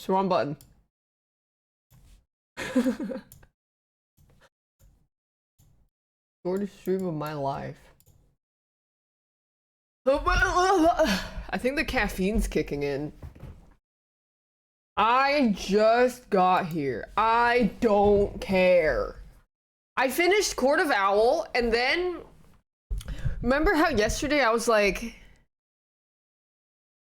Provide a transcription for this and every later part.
Oops, wrong button. Shortest stream of my life. I think the caffeine's kicking in. I just got here. I don't care. I finished Court of Owl, and then remember how yesterday I was like,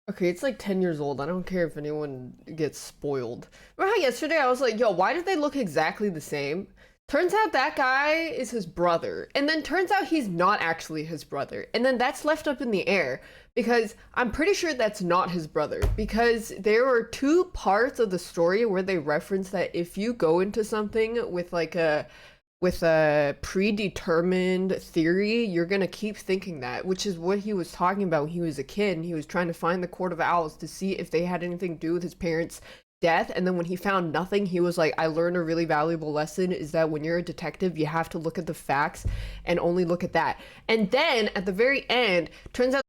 okay, it's like 10 years old. I don't care if anyone gets spoiled. Remember how yesterday I was like, yo, why did they look exactly the same? Turns out that guy is his brother. And then turns out he's not actually his brother. And then that's left up in the air because I'm pretty sure that's not his brother, because there were two parts of the story where they reference that if you go into something with like a predetermined theory, you're gonna keep thinking that, which is what he was talking about when he was a kid, and he was trying to find the Court of Owls to see if they had anything to do with his parents' death. And then when he found nothing, he was like, I learned a really valuable lesson, is that when you're a detective, you have to look at the facts and only look at that. And then at the very end, turns out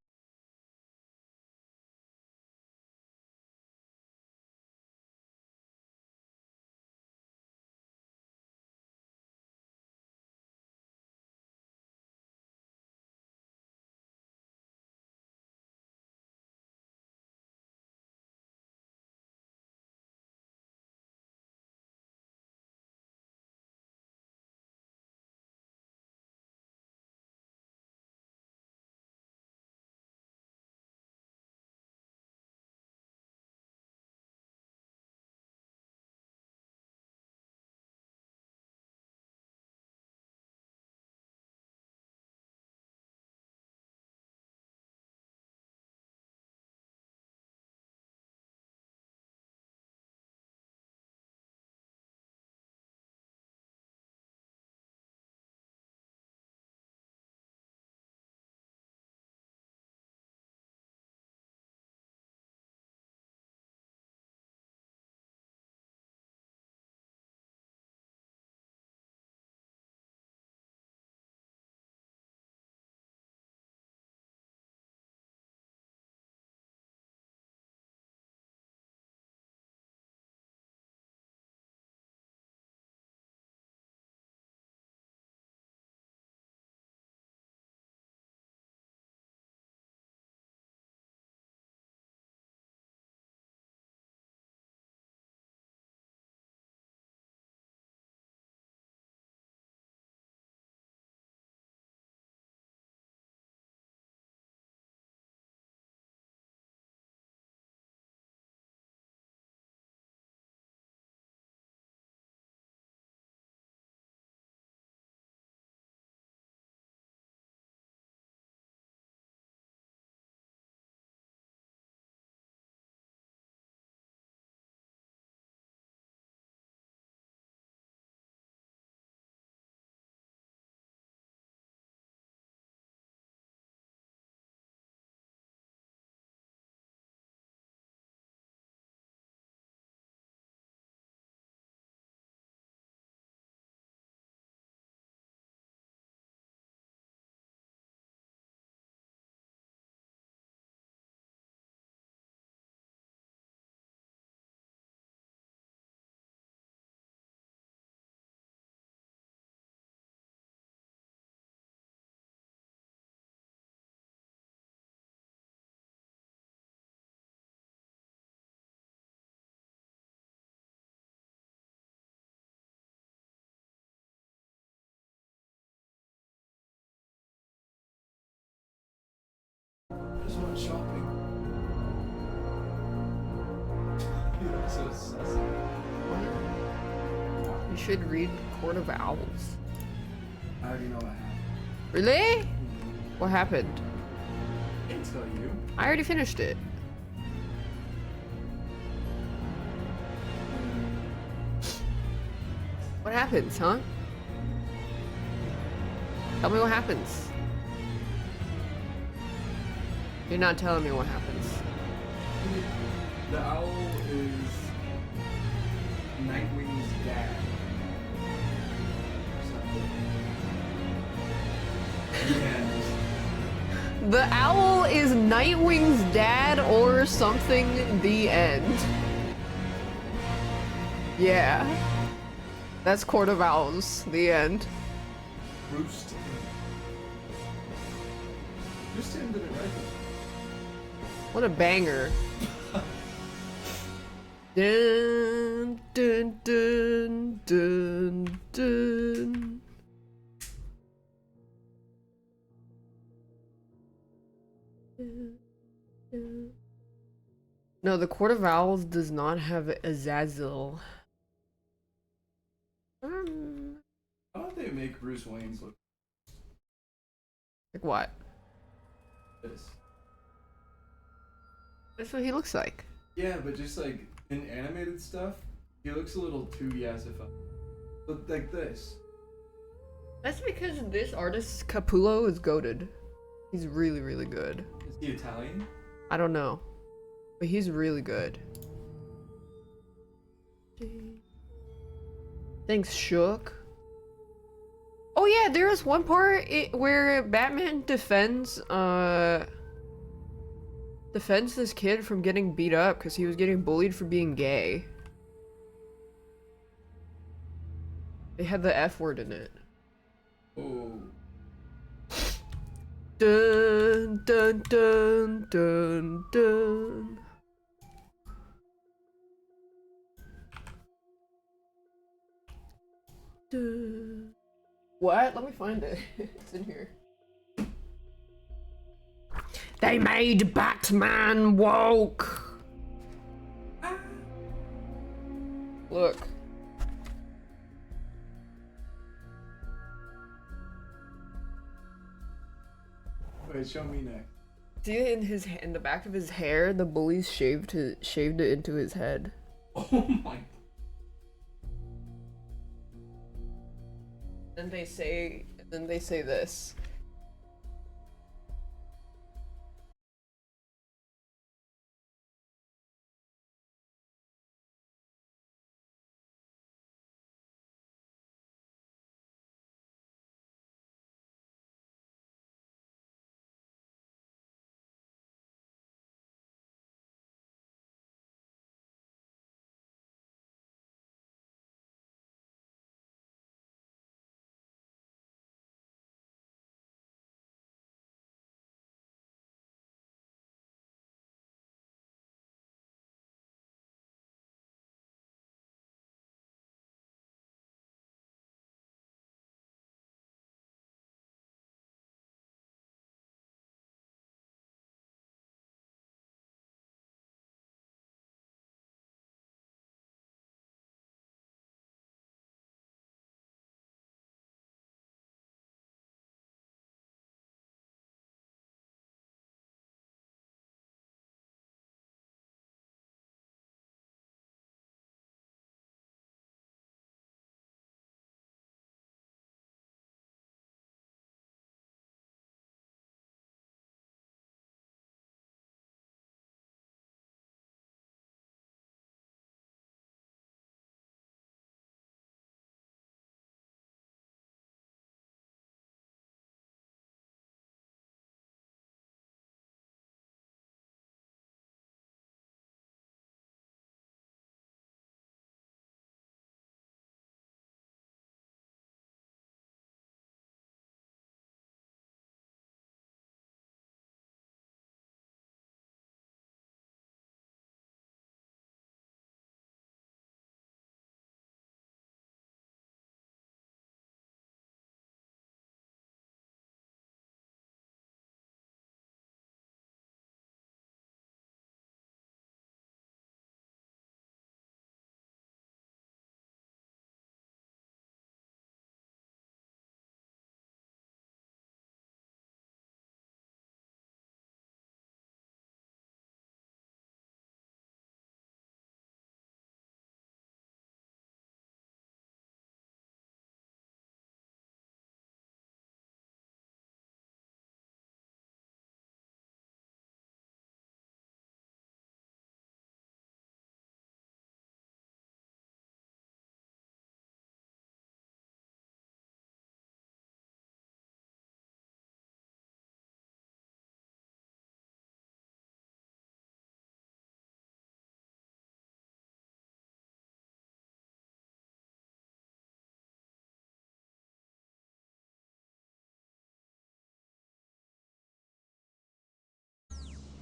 just went shopping. Dude, I'm so sus. you should read Court of Owls. I already know what happened. Really? What happened? I can tell you. I already finished it. What happens, huh? Tell me what happens. You're not telling me what happens. The owl is Nightwing's dad. And The owl is Nightwing's dad or something, the end. Yeah. That's Court of Owls, the end. Bruce Timm. Bruce Timm didn't write this. What a banger. Dun, dun, dun, dun, dun. No, the Court of Owls does not have Azazel. How about they make Bruce Wayne's look Like what? like this? That's what he looks like. Yeah, but just like in animated stuff, he looks a little too yassified. Look like this. That's because this artist, Capullo, is goated. He's really, really good. Is he Italian? I don't know. But he's really good. Thanks, Shook. Oh yeah, there is one part where Batman defends this kid from getting beat up because he was getting bullied for being gay. They had the F word in it. Oh. Dun dun dun dun dun. Dun. What? Let me find it. It's in here. They made Batman woke. Look. Wait, show me next. See in the back of his hair, the bullies shaved it into his head. Oh my. Then they say this.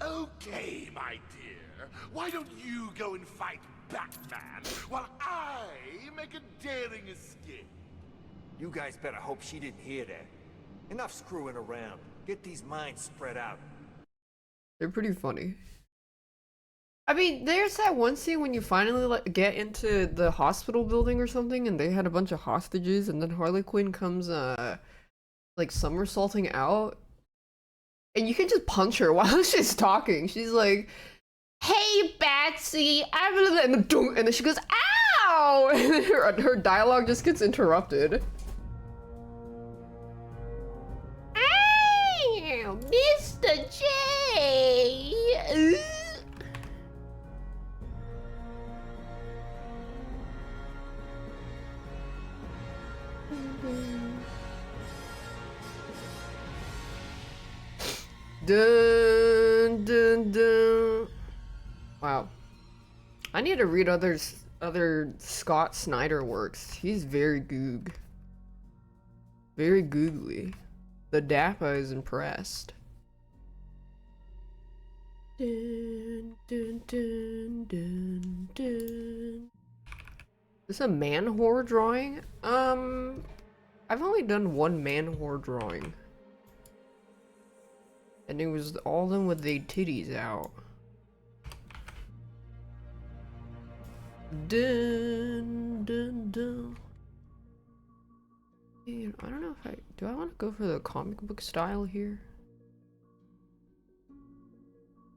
Okay, my dear. Why don't you go and fight Batman while I make a daring escape? You guys better hope she didn't hear that. Enough screwing around. Get these minds spread out. They're pretty funny. I mean, there's that one scene when you finally get into the hospital building or something, and they had a bunch of hostages, and then Harley Quinn comes, like somersaulting out, and you can just punch her while she's talking. She's like, "Hey, Batsy," and then she goes, "Ow!" And her dialogue just gets interrupted. Ow, Mr. J. Dun, dun, dun. Wow. I need to read other Scott Snyder works. He's very goog. Very googly. The daph is impressed. Dun, dun, dun, dun, dun. Is this a man whore drawing? I've only done one man whore drawing. And it was all them with their titties out. Dun, dun, dun. Man, I don't know if do I want to go for the comic book style here?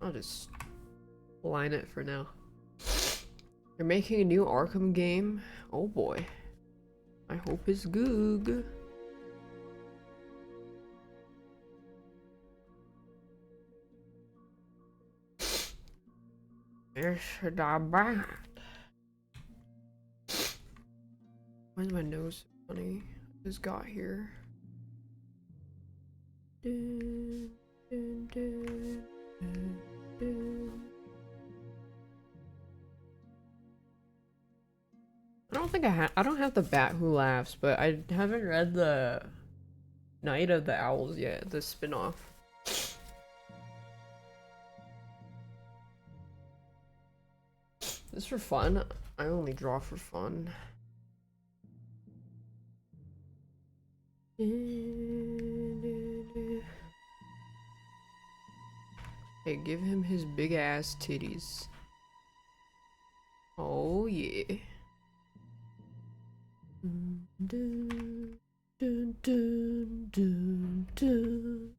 I'll just line it for now. They're making a new Arkham game. Oh boy. I hope it's goog. This should not bad. Why's my nose so funny? I just got here. Dun, dun, dun, dun, dun. I don't have the Bat Who Laughs, but I haven't read the Night of the Owls yet, the spin-off. This for fun? I only draw for fun. Hey, give him his big ass titties. Oh yeah. Dun, dun, dun, dun, dun.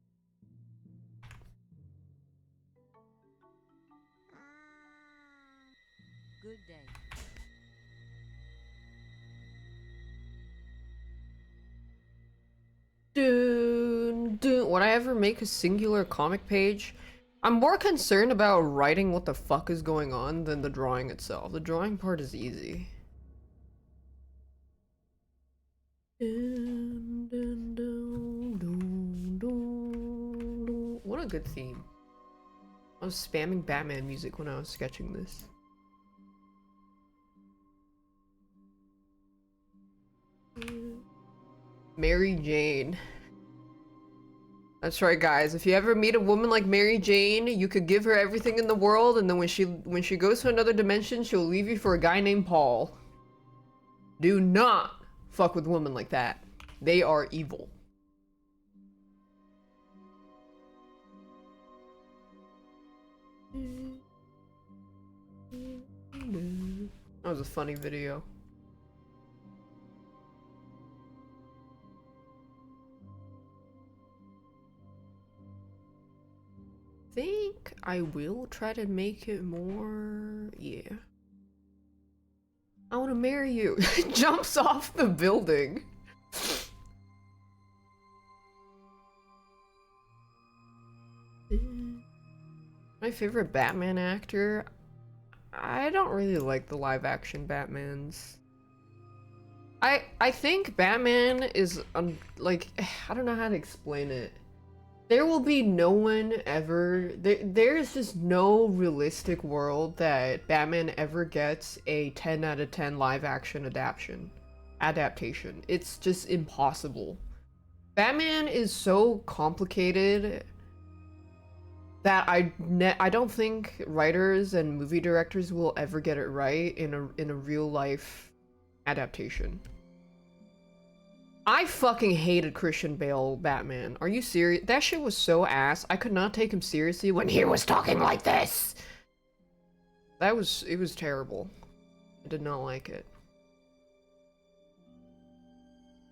Good day. Dun, dun. Would I ever make a singular comic page? I'm more concerned about writing what the fuck is going on than the drawing itself. The drawing part is easy. Dun, dun, dun, dun, dun, dun. What a good theme. I was spamming Batman music when I was sketching this. Mary Jane. That's right, guys. If you ever meet a woman like Mary Jane, you could give her everything in the world, and then when she goes to another dimension, she'll leave you for a guy named Paul. Do not fuck with women like that. They are evil. That was a funny video. Think I will try to make it more, yeah. I want to marry you. Jumps off the building. My favorite Batman actor? I don't really like the live action Batmans. I think Batman is like, I don't know how to explain it. There will be no one ever, there's just no realistic world that Batman ever gets a 10 out of 10 live action adaptation. It's just impossible. Batman is so complicated that I don't think writers and movie directors will ever get it right in a real life adaptation. I fucking hated Christian Bale Batman. Are you serious? That shit was so ass. I could not take him seriously when he was talking like this. It was terrible. I did not like it.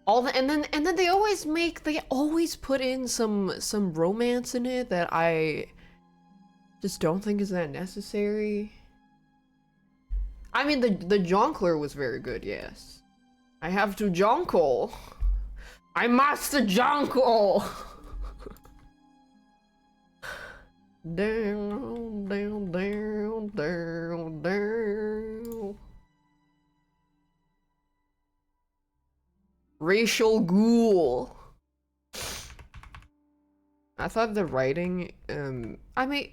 And then they always put in some romance in it that I just don't think is that necessary. I mean, the jongleur was very good, yes. I have to jongle. I must jongle. Down, down, down, down, down. Racial ghoul. I thought the writing, I mean,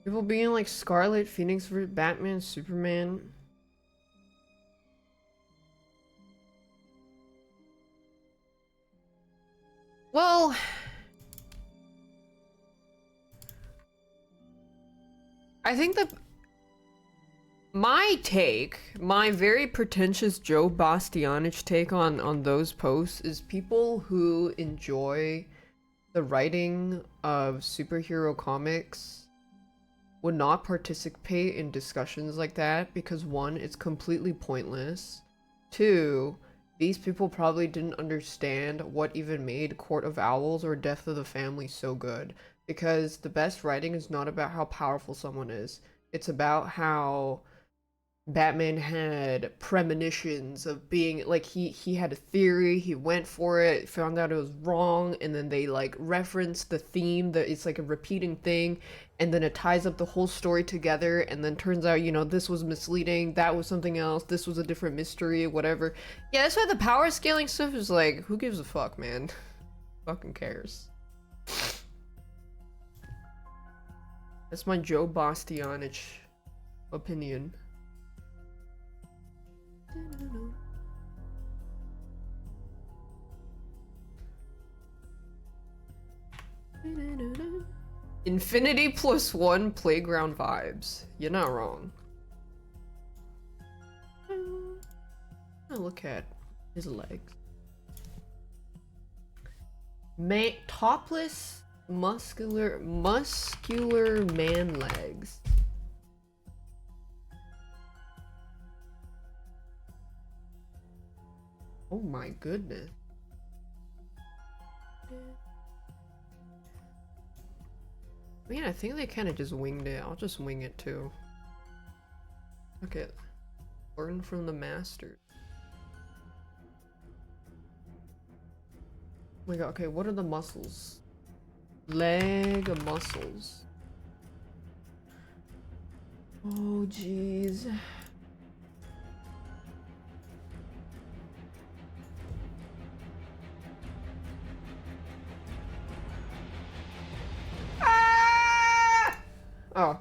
People being like Scarlet, Phoenix vs. Batman, Superman. Well, I think that my take, my very pretentious Joe Bastianich take on those posts is people who enjoy the writing of superhero comics would not participate in discussions like that because one, it's completely pointless. Two, these people probably didn't understand what even made Court of Owls or Death of the Family so good. Because the best writing is not about how powerful someone is. It's about how Batman had premonitions of being like he had a theory, he went for it, found out it was wrong, and then they like reference the theme that it's like a repeating thing, and then it ties up the whole story together, and then turns out, you know, this was misleading, that was something else, this was a different mystery, whatever. Yeah, that's why the power scaling stuff is like, who gives a fuck, man? Fucking cares. That's my Joe Bastianich opinion. Infinity +1 playground vibes. You're not wrong. Oh, look at his legs. Topless muscular man legs. Oh my goodness. Man, I think they kind of just winged it. I'll just wing it too. Okay. Learn from the masters. Oh my god, okay, what are the muscles? Leg muscles. Oh, jeez. Ah! Oh.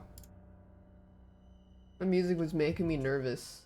The music was making me nervous.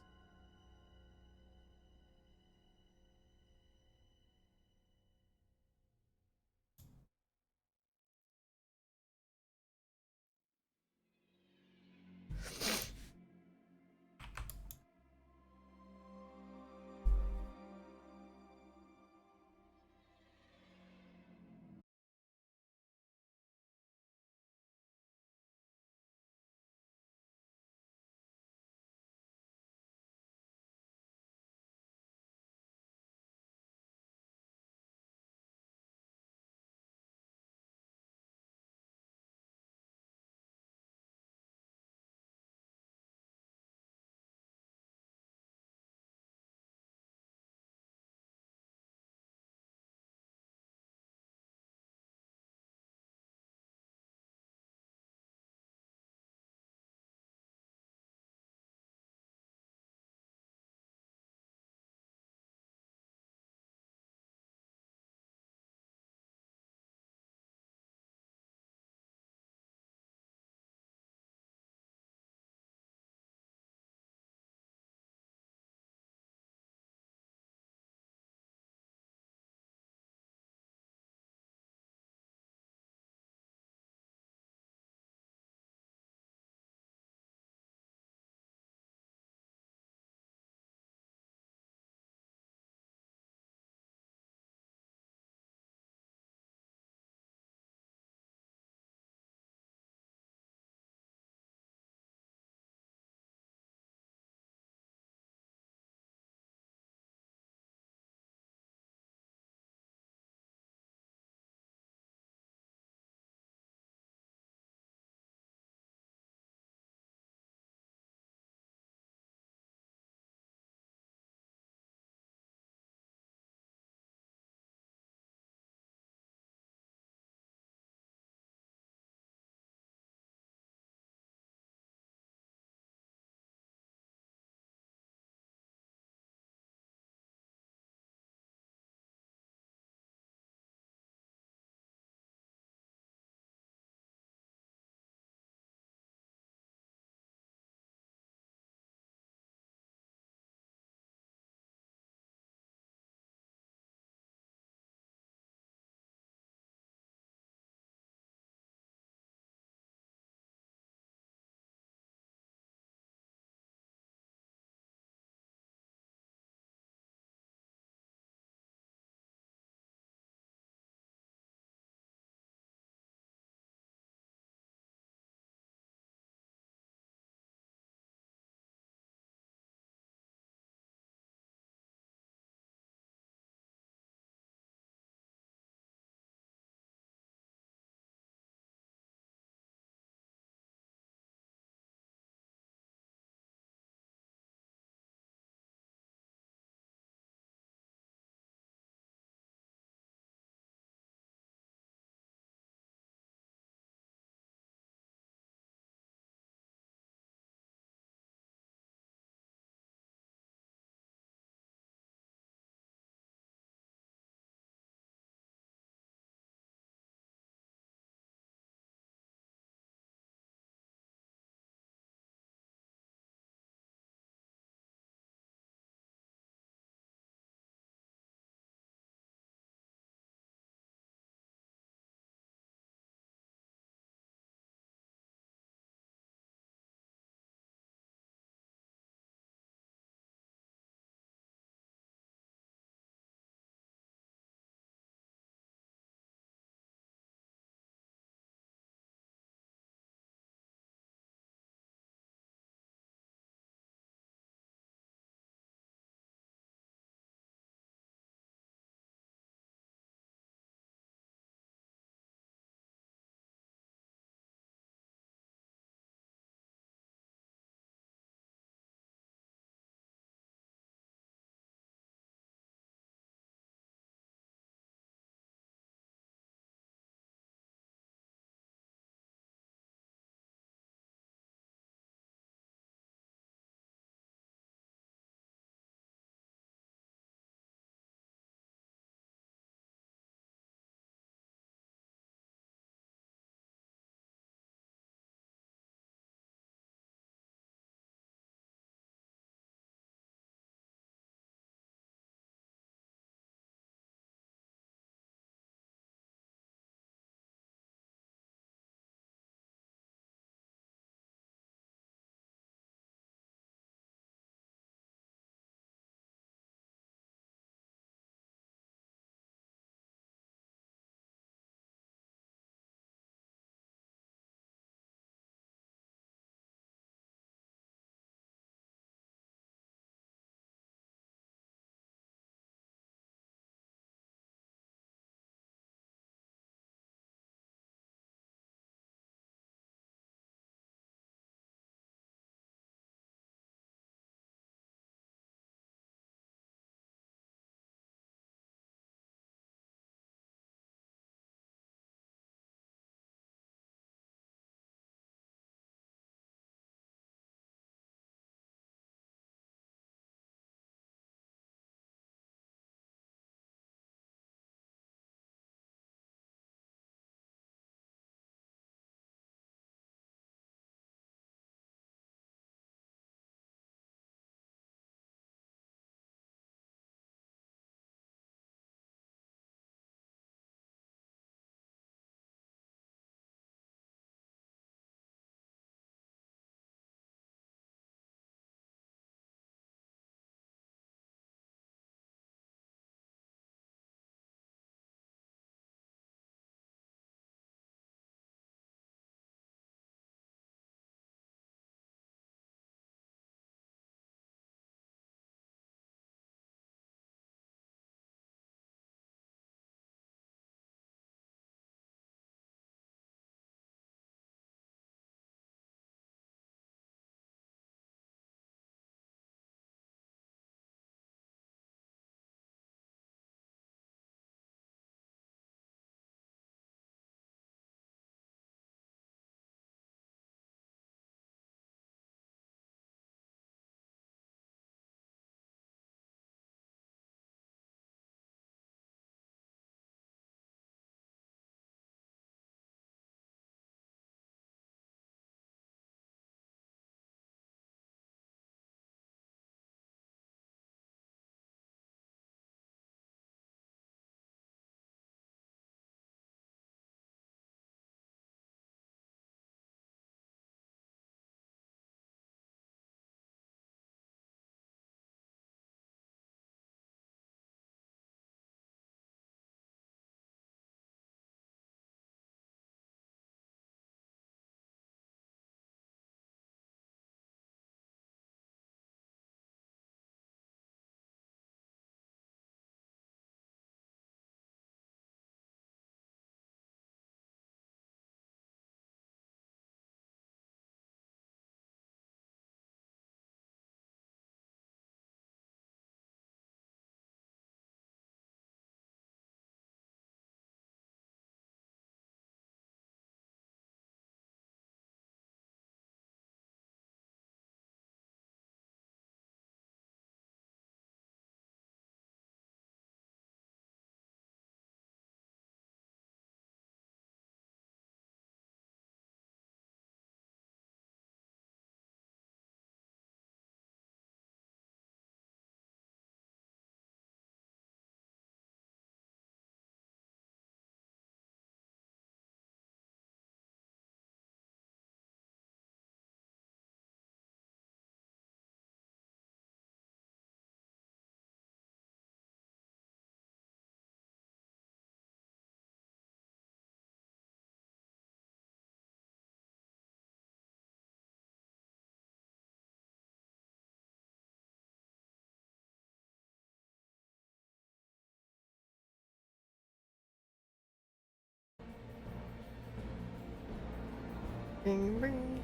Bing, bing.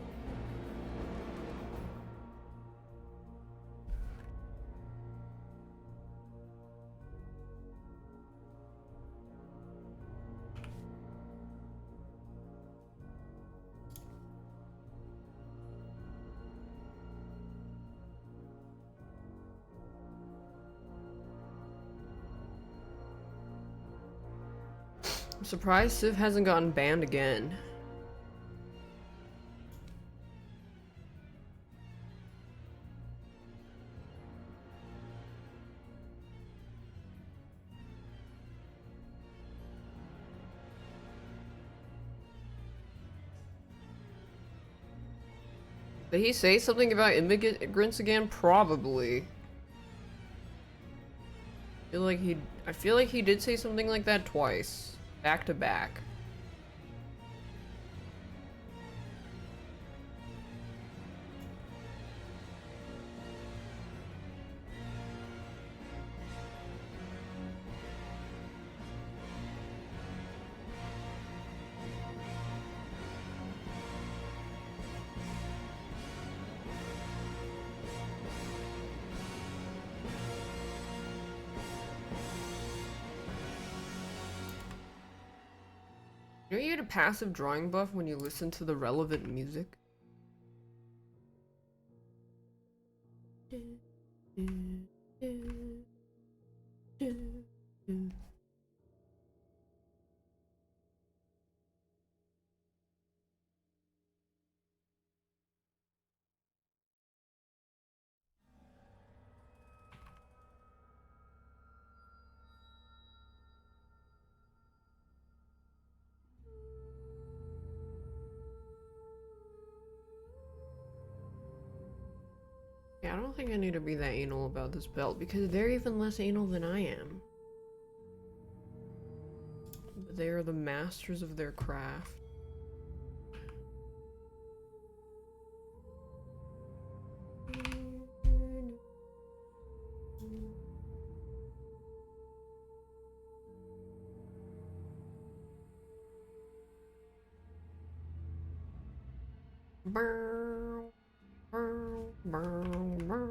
I'm surprised Civ hasn't gotten banned again. Did he say something about immigrants again? Probably. I feel like he did say something like that twice. Back to back. You know you get a passive drawing buff when you listen to the relevant music? Yeah, I don't think I need to be that anal about this belt because they're even less anal than I am. They are the masters of their craft. Burr, burr, burr, burr.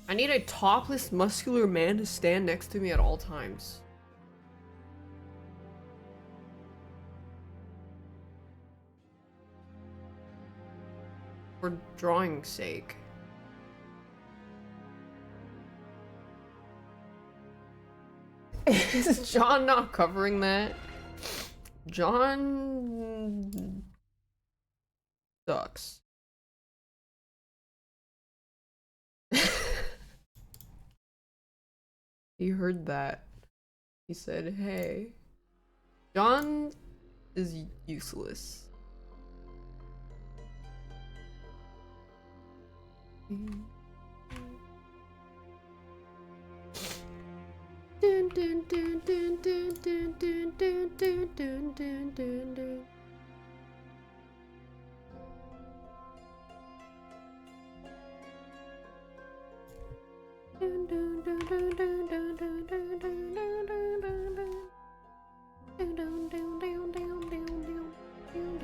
I need a topless, muscular man to stand next to me at all times. For drawing's sake. Is John not covering that? John sucks. He heard that. He said, hey. John is useless. Dun, dun, dun, dun, dun, dun, dun, dun, dun, dun, dun, dun, dun. Dun, dun, dun, dun, dun, dun, dun, dun, dun, dun, dun, dun, dun. Dun, dun, dun, dun, dun, dun, dun. Dun, dun, dun, dun,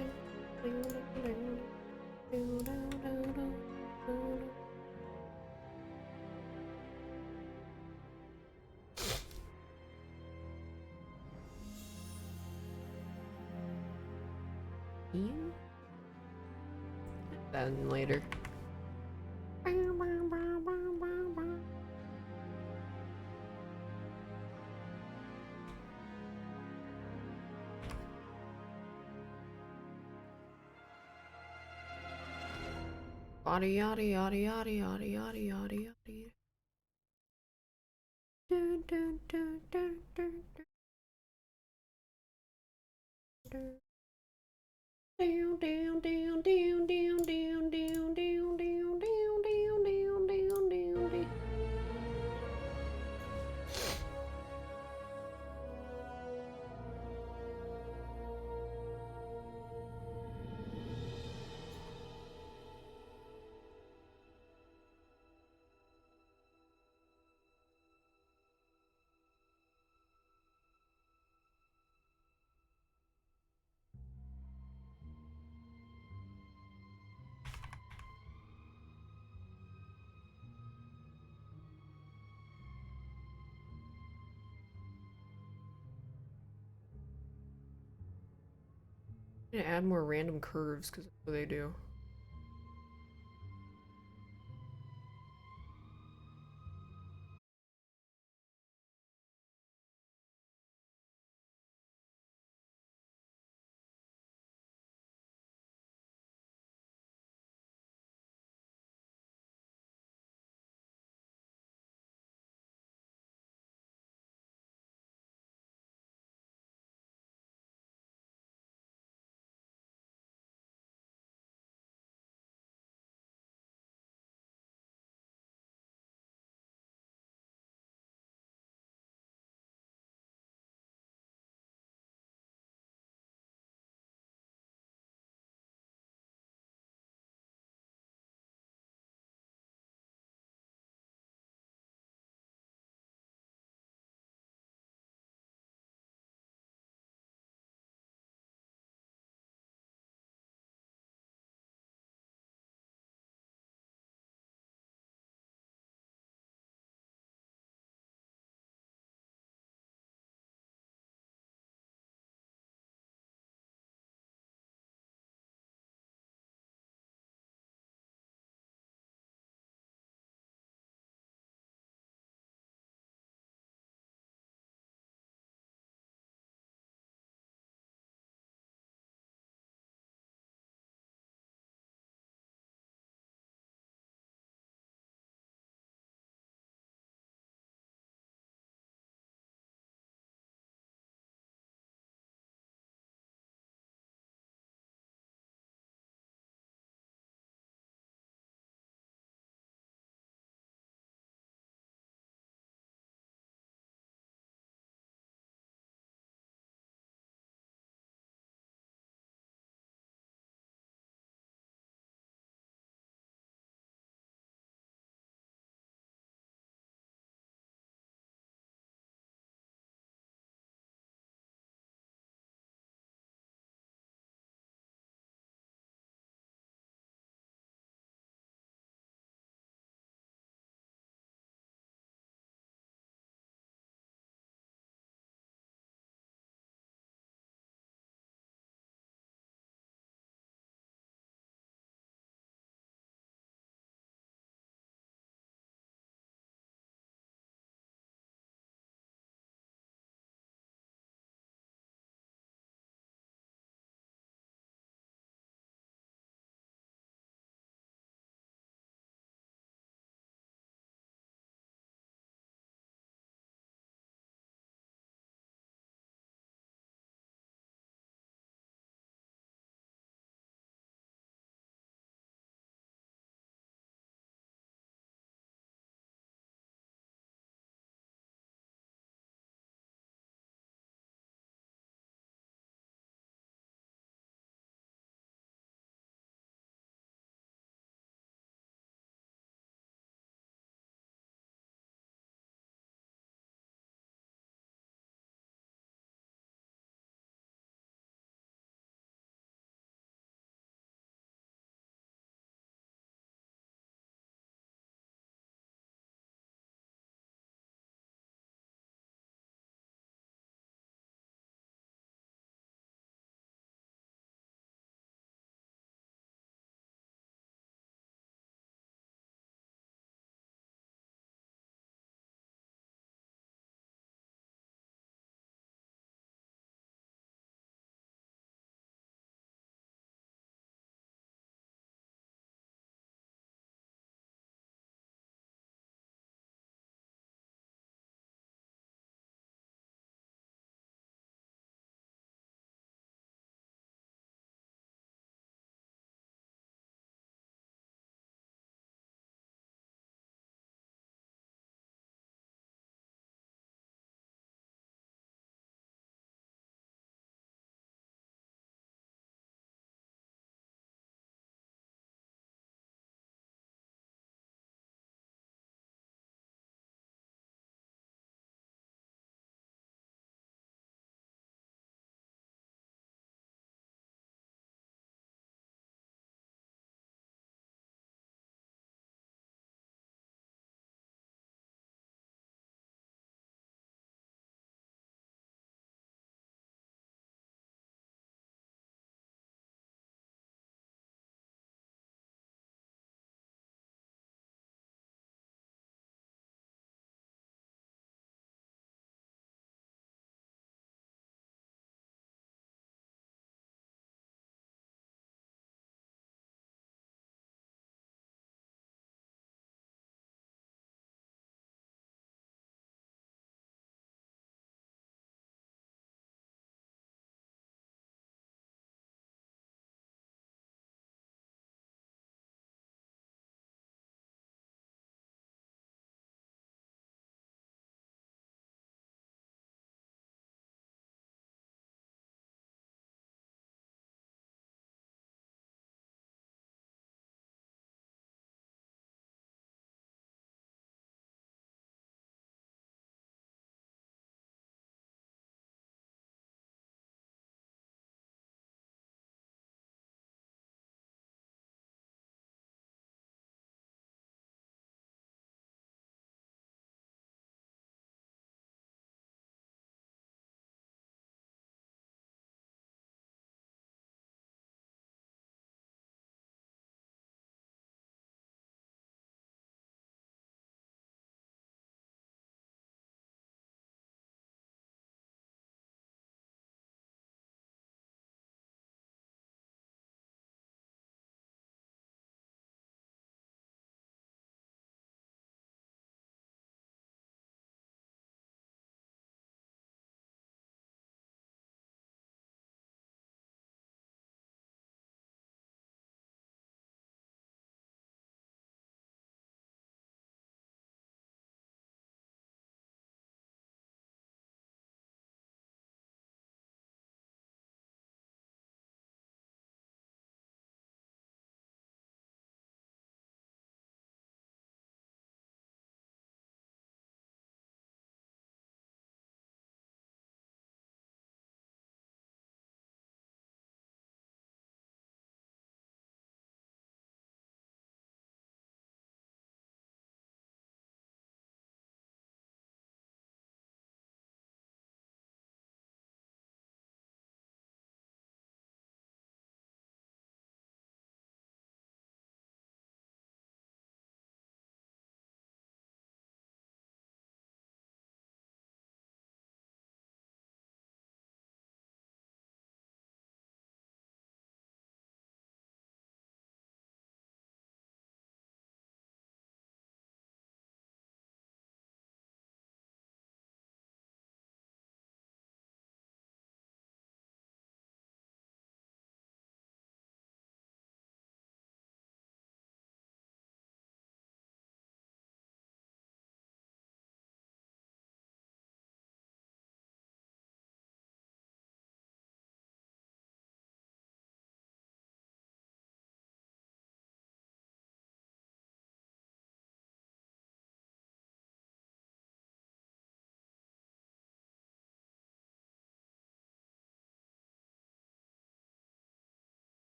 dun. Dun, dun, dun, dun, dun. Ian? Then later. Yada yada yada yada yada yada yada yada. Dun, dun, dun, dun, dun, dun. Down, down, down, down, down, down, down, down, down, down, down, down, down, down, down. I'm gonna add more random curves because that's what they do.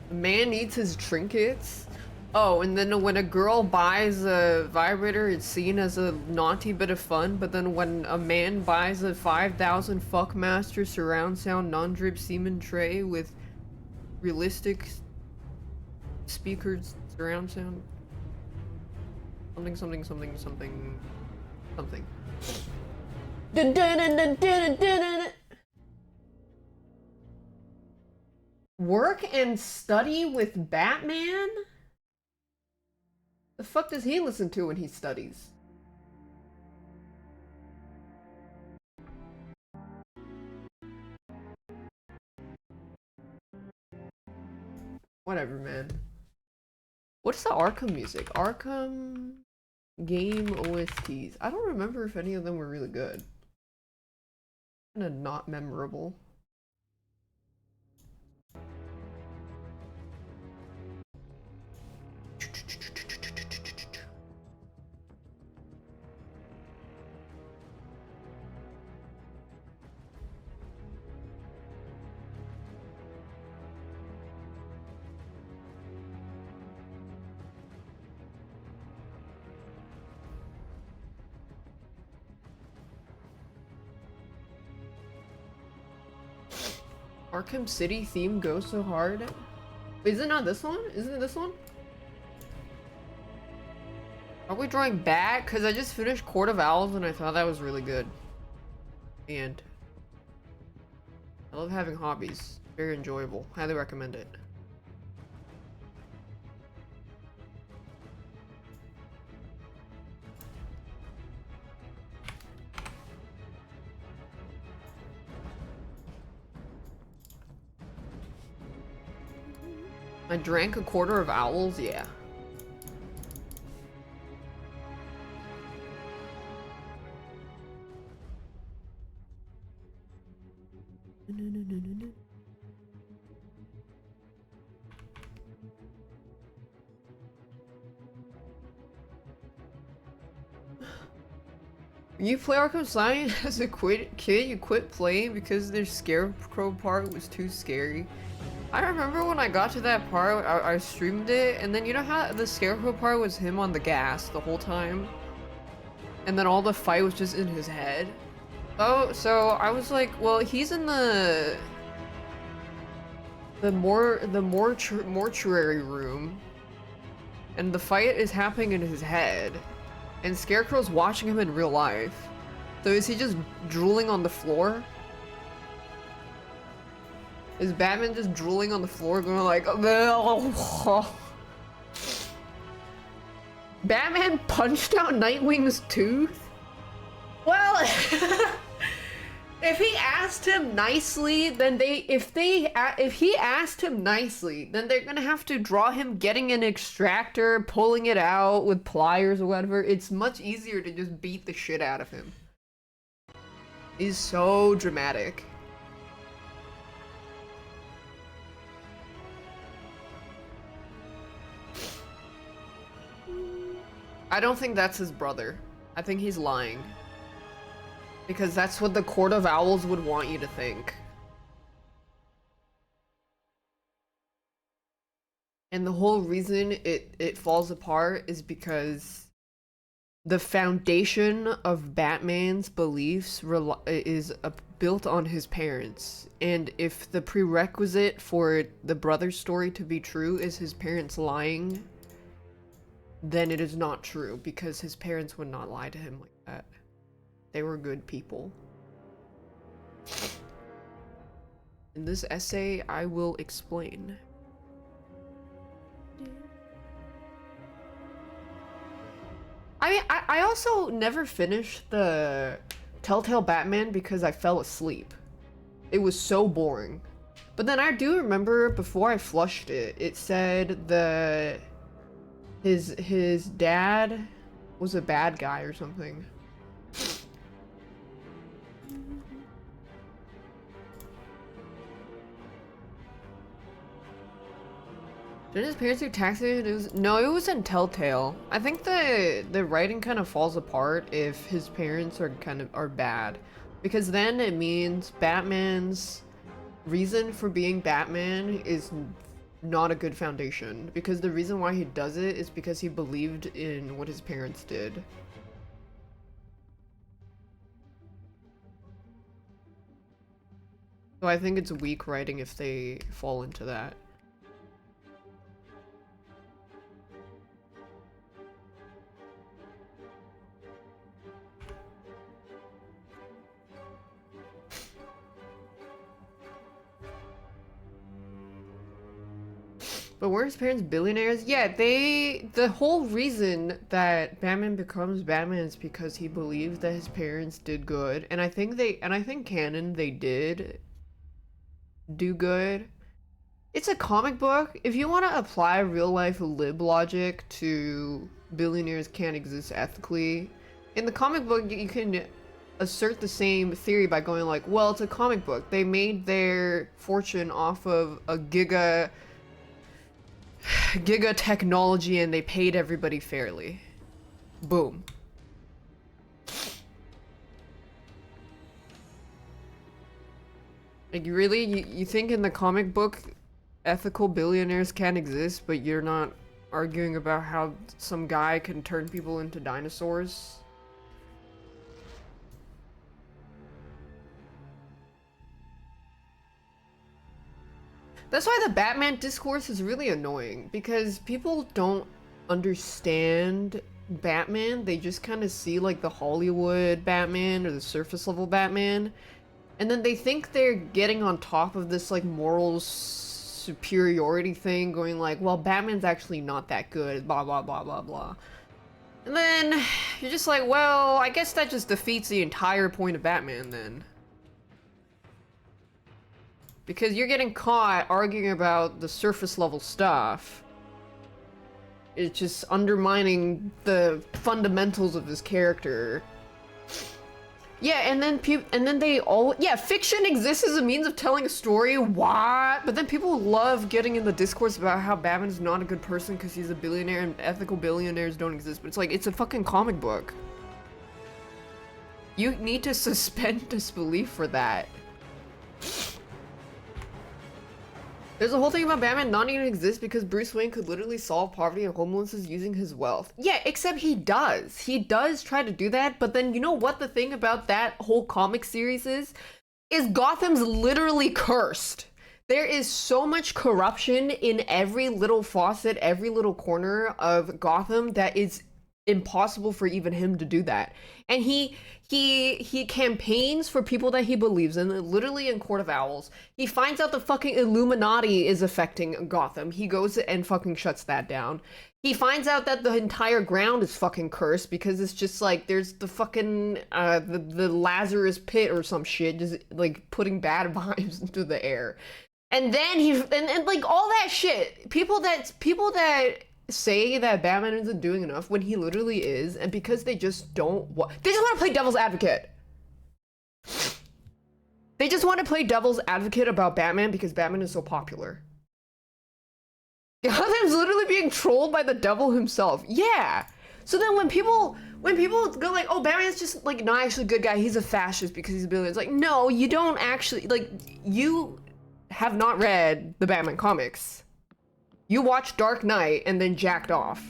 A man needs his trinkets. Oh, and then when a girl buys a vibrator, it's seen as a naughty bit of fun, but then when a man buys a 5,000 Fuckmaster surround sound non-drip semen tray with realistic speakers surround sound, something something something something something. Work and study with Batman? The fuck does he listen to when he studies? Whatever, man. What's the Arkham music? Arkham game OSTs. I don't remember if any of them were really good. Kinda not memorable. Arkham City theme goes so hard. Wait, is it not this one? Isn't it this one? Are we drawing back? Because I just finished Court of Owls and I thought that was really good. And I love having hobbies. Very enjoyable. Highly recommend it. I drank a quarter of owls, yeah. You play Arkham Asylum as a kid, you quit playing because their scarecrow part was too scary. I remember when I got to that part, I streamed it, and then you know how the scarecrow part was him on the gas the whole time? And then all the fight was just in his head? Oh, so I was like, well, he's in the mortuary room, and the fight is happening in his head, and Scarecrow's watching him in real life. So is he just drooling on the floor? Is Batman just drooling on the floor going like, Batman punched out Nightwing's tooth? Well, if he asked him nicely, then if he asked him nicely, then they're gonna have to draw him getting an extractor, pulling it out with pliers or whatever. It's much easier to just beat the shit out of him. He's so dramatic. I don't think that's his brother. I think he's lying. Because that's what the Court of Owls would want you to think. And the whole reason it falls apart is because the foundation of Batman's beliefs is built on his parents. And if the prerequisite for the brother story to be true is his parents lying, then it is not true, because his parents would not lie to him like that. They were good people. In this essay, I will explain. I mean, I also never finished the Telltale Batman because I fell asleep. It was so boring. But then I do remember before I flushed it, it said his dad was a bad guy or something. Didn't his parents do taxes? No, it was in Telltale. I think the writing kind of falls apart if his parents are bad, because then it means Batman's reason for being Batman is not a good foundation, because the reason why he does it is because he believed in what his parents did. So I think it's weak writing if they fall into that. But were his parents billionaires? Yeah, the whole reason that Batman becomes Batman is because he believed that his parents did good. And I think canon, they did do good. It's a comic book. If you want to apply real life lib logic to billionaires can't exist ethically, in the comic book, you can assert the same theory by going like, well, it's a comic book. They made their fortune off of a giga technology and they paid everybody fairly. Boom. Like, you think in the comic book ethical billionaires can't exist, but you're not arguing about how some guy can turn people into dinosaurs? That's why the Batman discourse is really annoying, because people don't understand Batman. They just kind of see like the Hollywood Batman or the surface level Batman, and then they think they're getting on top of this like moral superiority thing, going like, well, Batman's actually not that good, blah blah blah blah blah. And then you're just like, well, I guess that just defeats the entire point of Batman then. Because you're getting caught arguing about the surface level stuff. It's just undermining the fundamentals of his character. Yeah, and then they all, yeah, fiction exists as a means of telling a story. What? But then people love getting in the discourse about how Batman's not a good person because he's a billionaire and ethical billionaires don't exist. But it's like, it's a fucking comic book. You need to suspend disbelief for that. There's a whole thing about Batman not even exist because Bruce Wayne could literally solve poverty and homelessness using his wealth. Yeah, except he does. He does try to do that, but then you know what the thing about that whole comic series is? Gotham's literally cursed. There is so much corruption in every little faucet, every little corner of Gotham that is impossible for even him to do that. And he campaigns for people that he believes in, literally in Court of Owls. He finds out the fucking Illuminati is affecting Gotham. He goes and fucking shuts that down. He finds out that the entire ground is fucking cursed because it's just like there's the fucking the Lazarus pit or some shit, just like putting bad vibes into the air. And then and like all that shit. People that say that Batman isn't doing enough when he literally is, and because they just don't they just want to play devil's advocate. They just want to play devil's advocate about Batman because Batman is so popular. Gotham's literally being trolled by the devil himself. Yeah. So then when people go like, oh, Batman's just like not actually a good guy, he's a fascist because he's a billionaire. It's like, no, you don't actually, like, you have not read the Batman comics. You watched Dark Knight and then jacked off.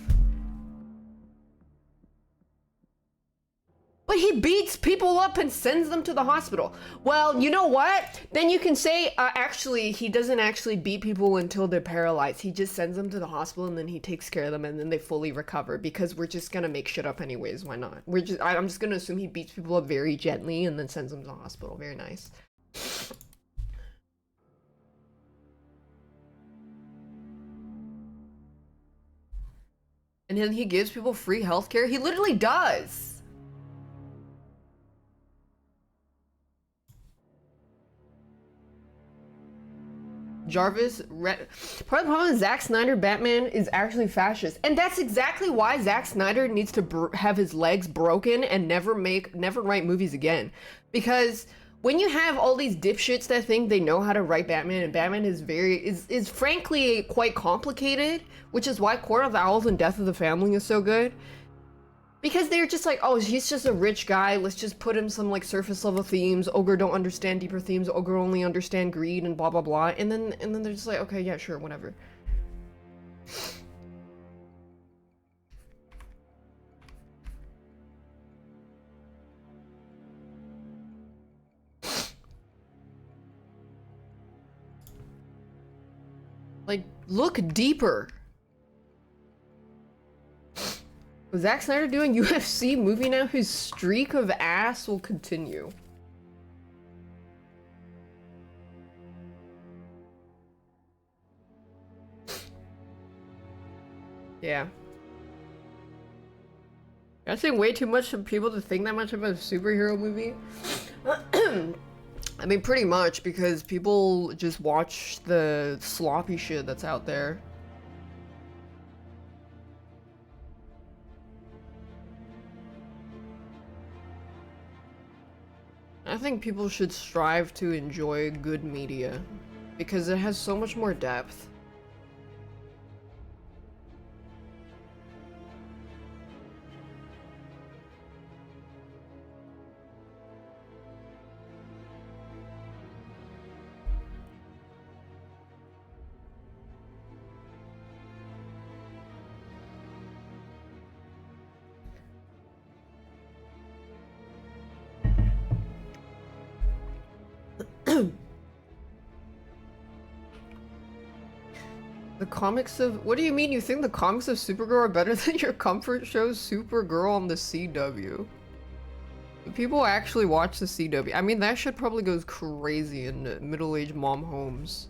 But he beats people up and sends them to the hospital. Well, you know what? Then you can say, actually, he doesn't actually beat people until they're paralyzed. He just sends them to the hospital and then he takes care of them and then they fully recover because we're just gonna make shit up anyways. Why not? I'm just gonna assume he beats people up very gently and then sends them to the hospital. Very nice. And then he gives people free healthcare. He literally does. Jarvis, part of the problem is Zack Snyder Batman is actually fascist. And that's exactly why Zack Snyder needs to have his legs broken and never write movies again. Because when you have all these dipshits that think they know how to write Batman, and Batman is frankly quite complicated, which is why Court of Owls and Death of the Family is so good. Because they're just like, oh, he's just a rich guy, let's just put him some like surface level themes, Ogre don't understand deeper themes, Ogre only understand greed and blah blah blah, and then they're just like, okay, yeah, sure, whatever. Like, look deeper. Was Zack Snyder doing UFC movie now? His streak of ass will continue. Yeah. I think way too much for people to think that much about a superhero movie. I mean, pretty much, because people just watch the sloppy shit that's out there. I think people should strive to enjoy good media, because it has so much more depth. The comics of— what do you mean you think the comics of Supergirl are better than your comfort show Supergirl on the CW? People actually watch the CW. I mean, that shit probably goes crazy in middle-aged mom homes.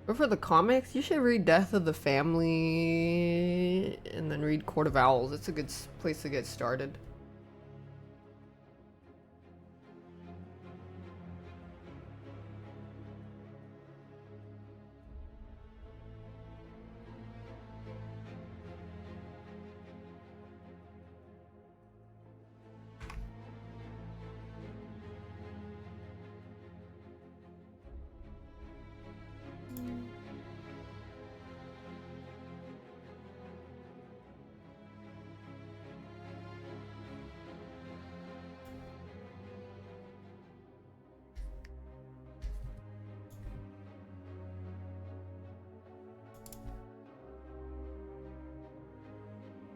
But for the comics, you should read Death of the Family and then read Court of Owls. It's a good place to get started.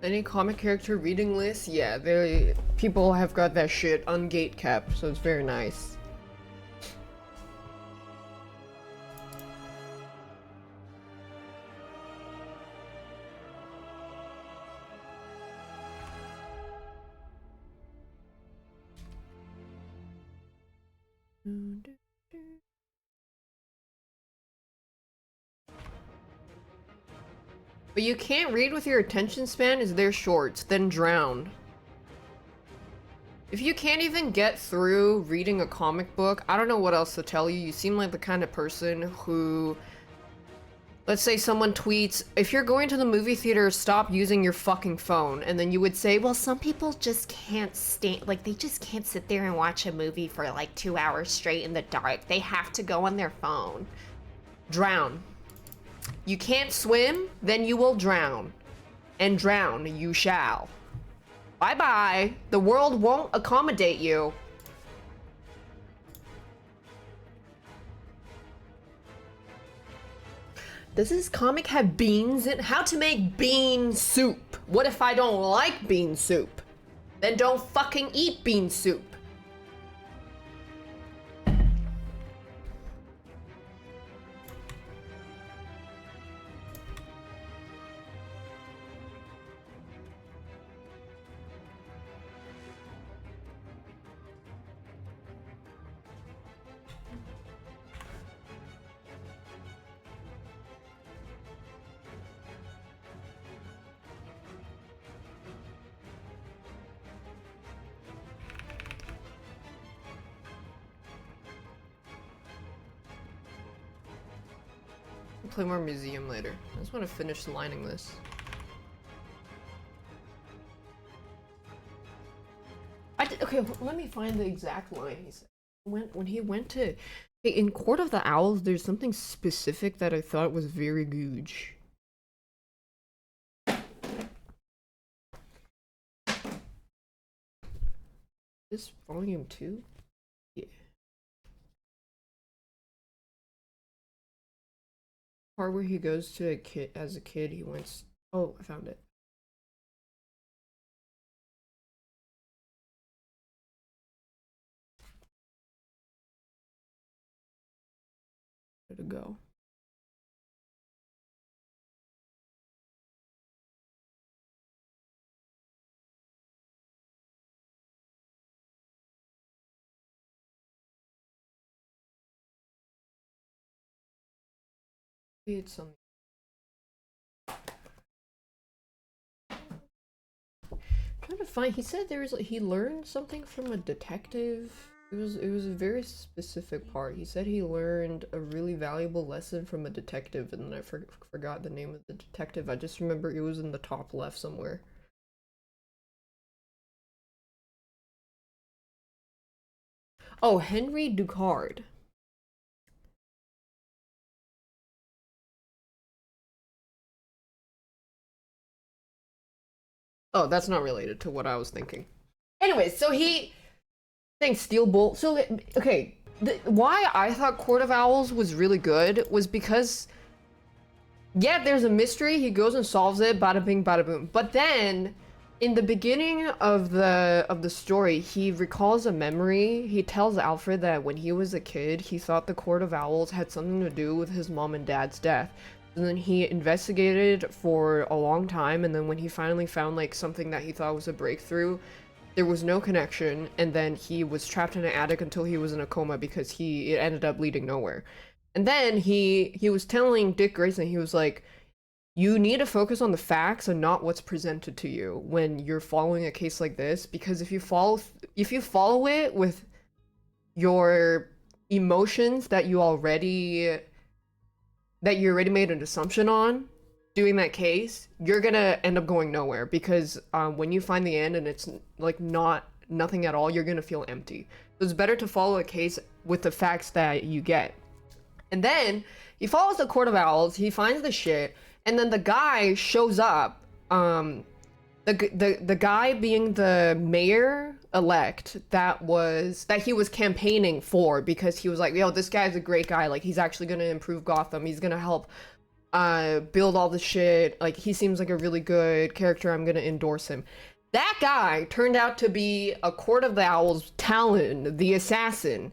Any comic character reading list? Yeah, people have got that shit ungate kept, so it's very nice. But you can't read with your attention span is they're short, then drown. If you can't even get through reading a comic book, I don't know what else to tell you. You seem like the kind of person who— let's say someone tweets, if you're going to the movie theater, stop using your fucking phone. And then you would say, well, some people just can't stand— like, they just can't sit there and watch a movie for like 2 hours straight in the dark. They have to go on their phone. Drown. You can't swim, then you will drown. And drown you shall. Bye-bye. The world won't accommodate you. Does this comic have beans in— how to make bean soup? What if I don't like bean soup? Then don't fucking eat bean soup. Play more museum later. I just want to finish lining this. Okay, let me find the exact line he said. When he went to— hey, in Court of the Owls, there's something specific that I thought was very good. This volume 2? Yeah. part where he goes to a kid as a kid. He went. Oh, I found it. Where to go? It's something. Trying to find. He said there was. He learned something from a detective. It was a very specific part. He said he learned a really valuable lesson from a detective, and then I forgot the name of the detective. I just remember it was in the top left somewhere. Oh, Henry Ducard. Oh, that's not related to what I was thinking. Anyways, so he thinks Steel Bolt. So okay, why I thought Court of Owls was really good was because yeah, there's a mystery. He goes and solves it. Bada bing, bada boom. But then, in the beginning of the story, he recalls a memory. He tells Alfred that when he was a kid, he thought the Court of Owls had something to do with his mom and dad's death. And then he investigated for a long time, and then when he finally found like something that he thought was a breakthrough, there was no connection, and then he was trapped in an attic until he was in a coma because it ended up leading nowhere. And then he was telling Dick Grayson, he was like, you need to focus on the facts and not what's presented to you when you're following a case like this, because if you follow it with your emotions that you already made an assumption on doing that case, you're gonna end up going nowhere, because when you find the end and it's like nothing at all, you're gonna feel empty. So it's better to follow a case with the facts that you get. And then he follows the Court of Owls, he finds the shit, and then the guy shows up. The guy being the mayor-elect that he was campaigning for, because he was like, yo, this guy's a great guy, like he's actually gonna improve Gotham, he's gonna help build all the shit, like he seems like a really good character, I'm gonna endorse him. That guy turned out to be a Court of the Owls Talon, the assassin.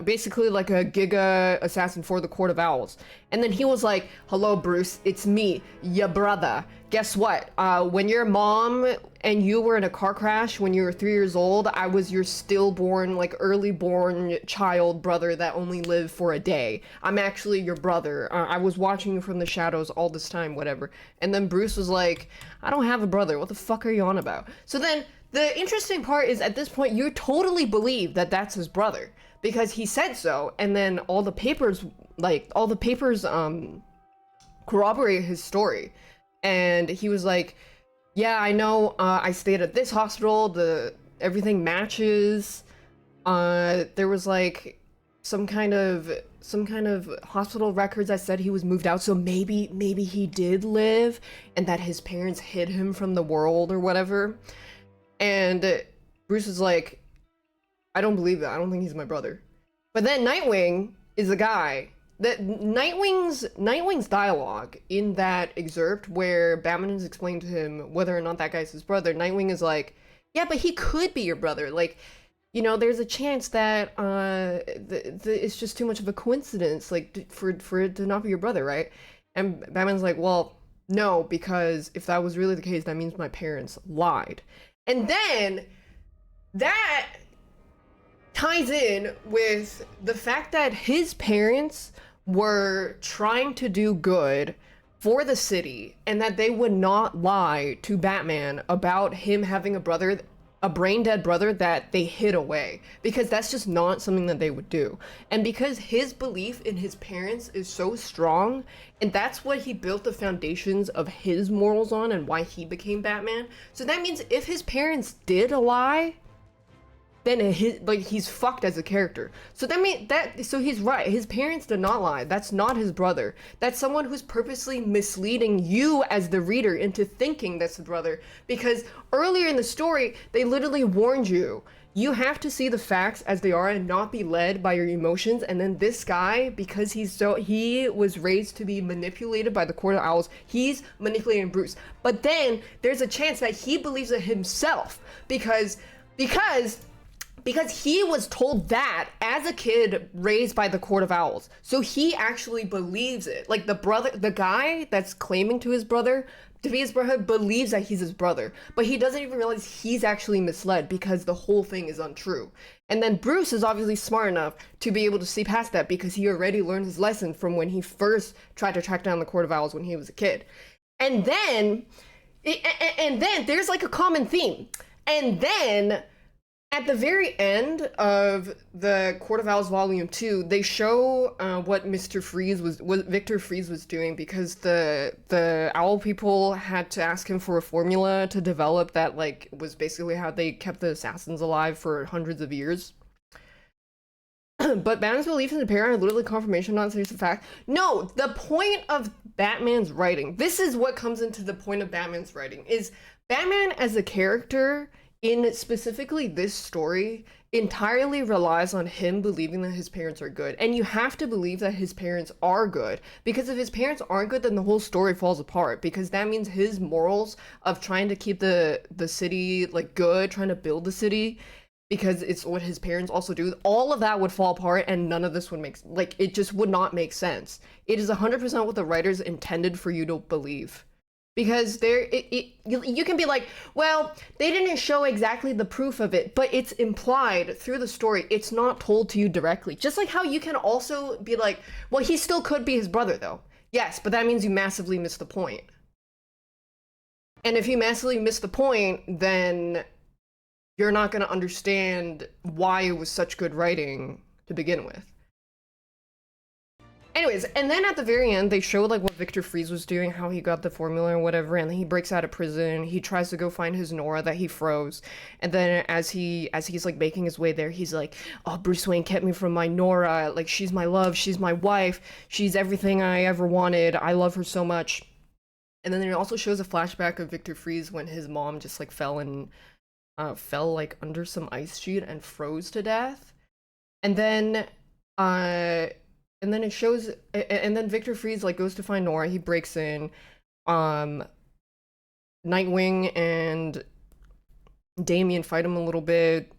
Basically like a Giga assassin for the Court of Owls. And then he was like, hello Bruce, it's me, ya brother. Guess what? When your mom and you were in a car crash when you were 3 years old, I was your stillborn, like early born child brother that only lived for a day. I'm actually your brother. I was watching you from the shadows all this time, whatever. And then Bruce was like, I don't have a brother. What the fuck are you on about? So then the interesting part is at this point, you totally believe that that's his brother, because he said so, and then all the papers corroborate his story. And he was like, yeah, I know, I stayed at this hospital, everything matches. There was like some kind of hospital records that said he was moved out, so maybe he did live and that his parents hid him from the world or whatever. And Bruce is like, I don't believe that. I don't think he's my brother. But then Nightwing is a guy that Nightwing's dialogue in that excerpt where Batman is explaining to him whether or not that guy's his brother. Nightwing is like, yeah, but he could be your brother. Like, you know, there's a chance that it's just too much of a coincidence, like for it to not be your brother, right? And Batman's like, well, no, because if that was really the case, that means my parents lied. And then that ties in with the fact that his parents were trying to do good for the city and that they would not lie to Batman about him having a brother, a brain dead brother that they hid away, because that's just not something that they would do. And because his belief in his parents is so strong, and that's what he built the foundations of his morals on and why he became Batman. So that means if his parents did lie, then he's fucked as a character. So so he's right. His parents did not lie. That's not his brother. That's someone who's purposely misleading you as the reader into thinking that's the brother. Because earlier in the story, they literally warned you, You have to see the facts as they are and not be led by your emotions. And then this guy, because he was raised to be manipulated by the Court of Owls, he's manipulating Bruce. But then there's a chance that he believes it himself because he was told that as a kid raised by the Court of Owls. So he actually believes it. Like the guy that's claiming to be his brother believes that he's his brother, but he doesn't even realize he's actually misled because the whole thing is untrue. And then Bruce is obviously smart enough to be able to see past that because he already learned his lesson from when he first tried to track down the Court of Owls when he was a kid. And then there's like a common theme. And then at the very end of the Court of Owls Volume 2, they show what Victor Freeze was doing because the owl people had to ask him for a formula to develop that, like, was basically how they kept the assassins alive for hundreds of years. But Batman's belief in the pair are literally confirmation, not serious fact. No, the point of Batman's writing, this is what comes into the point of Batman's writing, is Batman as a character in specifically this story entirely relies on him believing that his parents are good. And you have to believe that his parents are good, because if his parents aren't good, then the whole story falls apart, because that means his morals of trying to keep the city like good, trying to build the city because it's what his parents also do, all of that would fall apart and none of this would make, like, it just would not make sense. It is 100% what the writers intended for you to believe. Because you can be like, well, they didn't show exactly the proof of it, but it's implied through the story. It's not told to you directly. Just like how you can also be like, well, he still could be his brother, though. Yes, but that means you massively miss the point. And if you massively miss the point, then you're not going to understand why it was such good writing to begin with. Anyways, and then at the very end, they showed like what Victor Freeze was doing, how he got the formula or whatever, and then he breaks out of prison. He tries to go find his Nora that he froze, and then as he's like making his way there, he's like, "Oh, Bruce Wayne kept me from my Nora. Like, she's my love, she's my wife, she's everything I ever wanted. I love her so much." And then it also shows a flashback of Victor Freeze when his mom just like fell like under some ice sheet and froze to death, and then it shows, and then Victor Freeze like goes to find Nora. He breaks in. Nightwing and Damian fight him a little bit,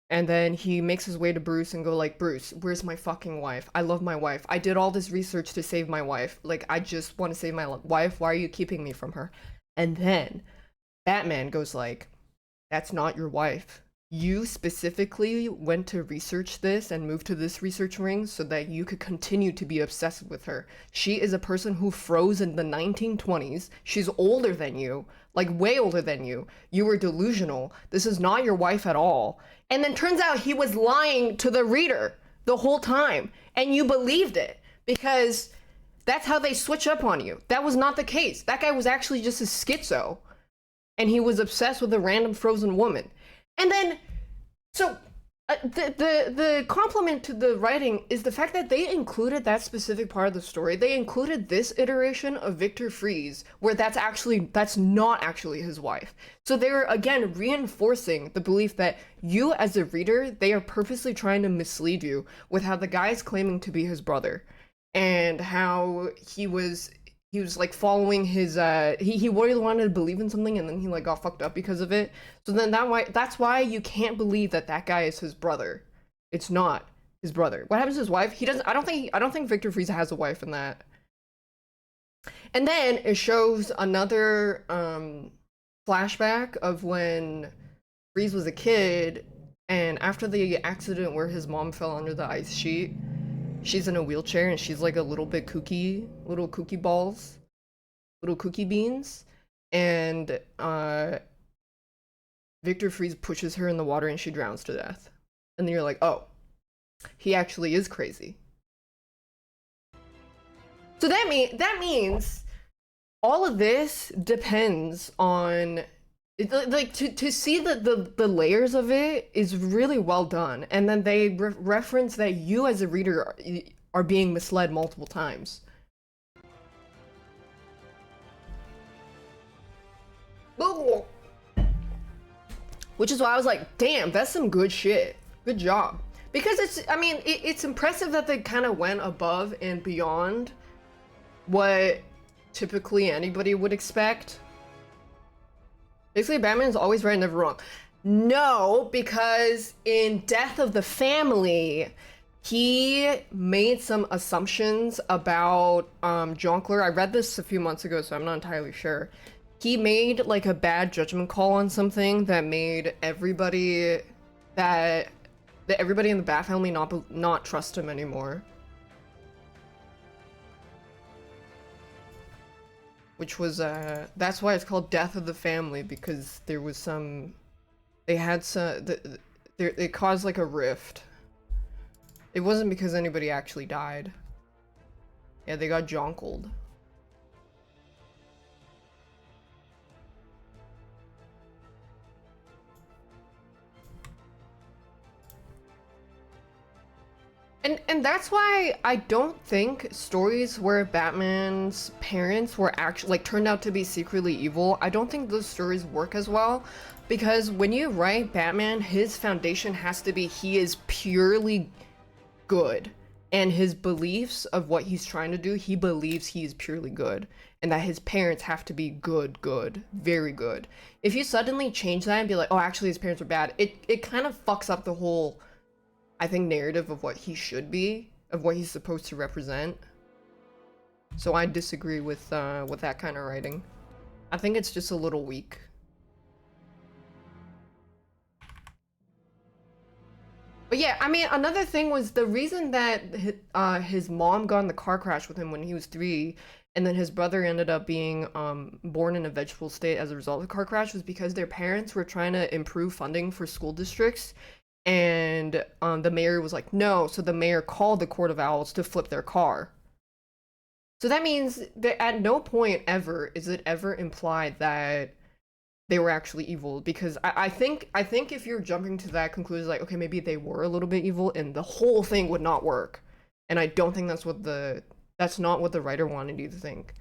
and then he makes his way to Bruce and go like, "Bruce, where's my fucking wife? I love my wife. I did all this research to save my wife. Like, I just want to save my wife. Why are you keeping me from her?" And then Batman goes like, "That's not your wife. You specifically went to research this and moved to this research ring so that you could continue to be obsessed with her. She is a person who froze in the 1920s. She's older than you, like way older than you. You were delusional. This is not your wife at all." And then turns out he was lying to the reader the whole time, and you believed it because that's how they switch up on you. That was not the case. That guy was actually just a schizo, and he was obsessed with a random frozen woman. And then, so the compliment to the writing is the fact that they included that specific part of the story. They included this iteration of Victor Freeze where that's not actually his wife. So they're again reinforcing the belief that you as a reader, they are purposely trying to mislead you with how the guy's claiming to be his brother and how he was like following his he really wanted to believe in something and then he like got fucked up because of it. So then that's why you can't believe that guy is his brother. It's not his brother. What happens to his wife? He doesn't, I don't think Victor Freeze has a wife in that. And then it shows another flashback of when Freeze was a kid, and after the accident where his mom fell under the ice sheet, she's in a wheelchair and she's like a little bit kooky, little kooky balls, little kooky beans. And Victor Freeze pushes her in the water and she drowns to death. And then you're like, oh, he actually is crazy. So that means all of this depends on, like, to see the layers of it is really well done. And then they reference that you as a reader are being misled multiple times. Which is why I was like, damn, that's some good shit. Good job. Because I mean, it's impressive that they kind of went above and beyond what typically anybody would expect. Basically, Batman's always right, never wrong. No, because in Death of the Family, he made some assumptions about Jonkler. I read this a few months ago, so I'm not entirely sure. He made like a bad judgment call on something that made everybody that everybody in the Bat family not trust him anymore. Which was that's why it's called Death of the Family, because there was some, they had some, it caused like a rift. It wasn't because anybody actually died. Yeah, they got jonkled. And that's why I don't think stories where Batman's parents were actually like turned out to be secretly evil, I don't think those stories work as well, because when you write Batman, his foundation has to be he is purely good, and his beliefs of what he's trying to do, he believes he is purely good, and that his parents have to be good, very good. If you suddenly change that and be like, oh, actually his parents are bad, it kind of fucks up the whole, I think, narrative of what he should be, of what he's supposed to represent. So I disagree with that kind of writing. I think it's just a little weak. But yeah, I mean, another thing was the reason that his mom got in the car crash with him when he was 3, and then his brother ended up being born in a vegetable state as a result of the car crash, was because their parents were trying to improve funding for school districts, and the mayor was like, no, so the mayor called the Court of Owls to flip their car. So that means that at no point ever is it ever implied that they were actually evil, because I think if you're jumping to that conclusion, like, okay, maybe they were a little bit evil and the whole thing would not work. And I don't think that's not what the writer wanted you to think.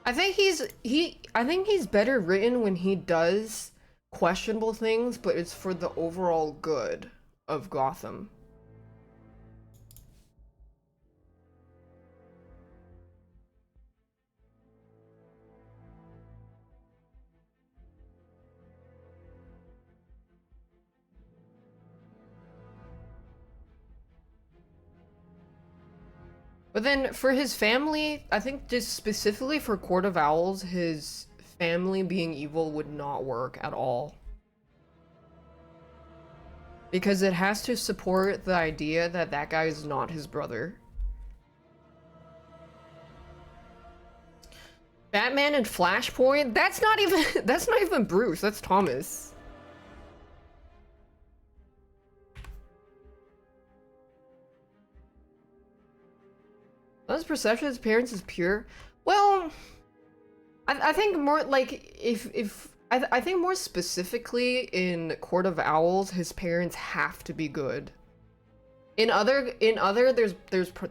I think he's better written when he does questionable things, but it's for the overall good of Gotham. But then for his family, I think just specifically for Court of Owls, his family being evil would not work at all. Because it has to support the idea that that guy is not his brother. Batman and Flashpoint? That's not even Bruce, that's Thomas. His perception of his parents is pure. Well, I think more like I think more specifically in Court of Owls, his parents have to be good. In other, there's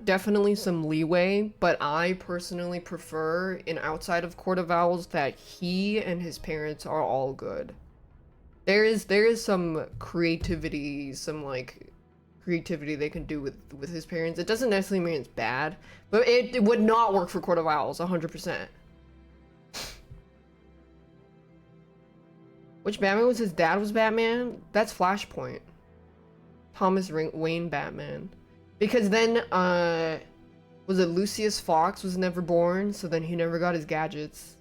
definitely some leeway, but I personally prefer in outside of Court of Owls that he and his parents are all good. There is some creativity, they can do with his parents. It doesn't necessarily mean it's bad, but it would not work for Court of Owls 100%. Which Batman was his dad was Batman? That's Flashpoint. Thomas Wayne Batman. Because then, was it Lucius Fox was never born, so then he never got his gadgets.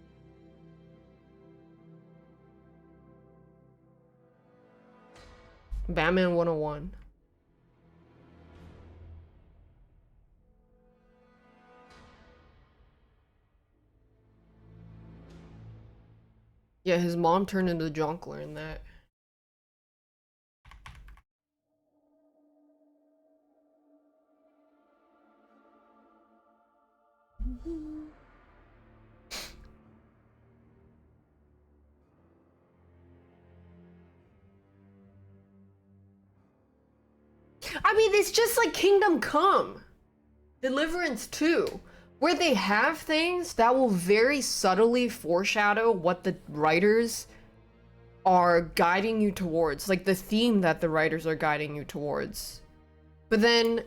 Batman 101. Yeah, his mom turned into the Jonkler in that. I mean, it's just like Kingdom Come, Deliverance 2, where they have things that will very subtly foreshadow what the writers are guiding you towards, like the theme that the writers are guiding you towards. But then,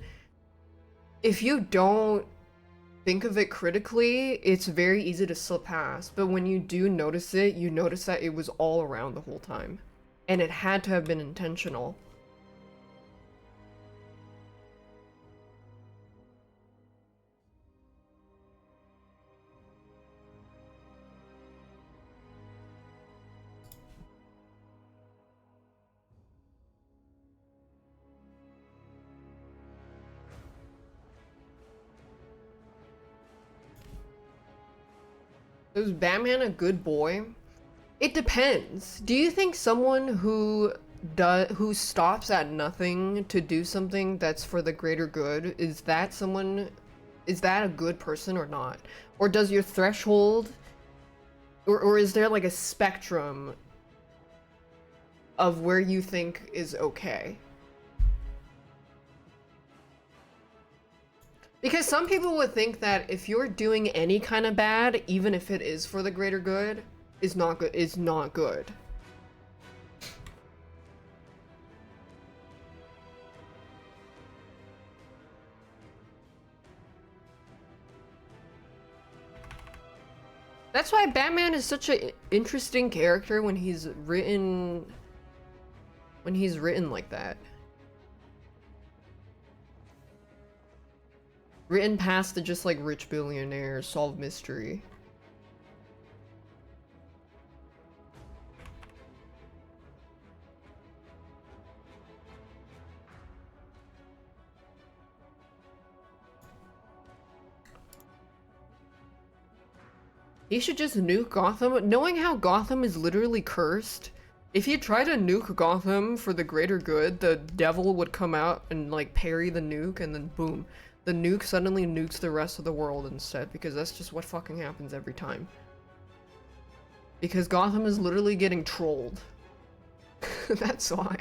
if you don't think of it critically, it's very easy to slip past. But when you do notice it, you notice that it was all around the whole time. And it had to have been intentional. Is Batman a good boy? It depends. Do you think someone who stops at nothing to do something that's for the greater good, is that a good person or not? Or does your threshold, or is there like a spectrum of where you think is okay? Because some people would think that if you're doing any kind of bad, even if it is for the greater good, is not good. That's why Batman is such an interesting character when he's written like that. Written past the just like rich billionaire solve mystery. He should just nuke Gotham. Knowing how Gotham is literally cursed, if he tried to nuke Gotham for the greater good, the devil would come out and like parry the nuke, and then boom. The nuke suddenly nukes the rest of the world instead, because that's just what fucking happens every time. Because Gotham is literally getting trolled. That's why.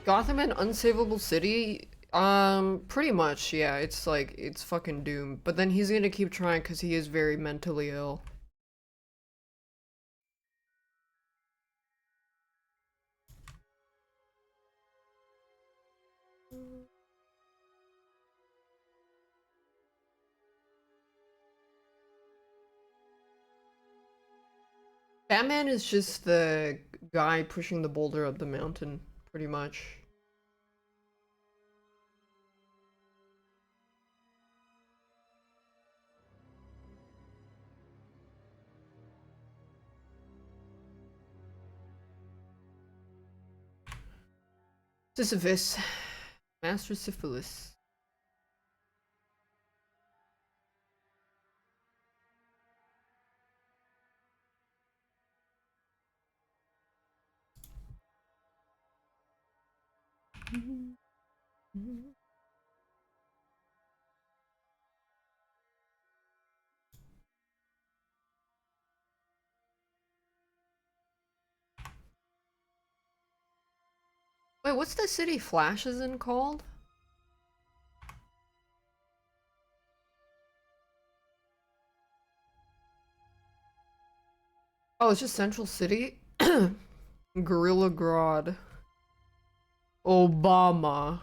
Gotham an unsavable city? Pretty much, yeah. It's like, it's fucking doomed. But then he's gonna keep trying because he is very mentally ill. Batman is just the guy pushing the boulder up the mountain, pretty much. Sisyphus. Master Syphilis. Wait, what's the city Flash is in called? Oh, it's just Central City? Gorilla Grodd. Obama.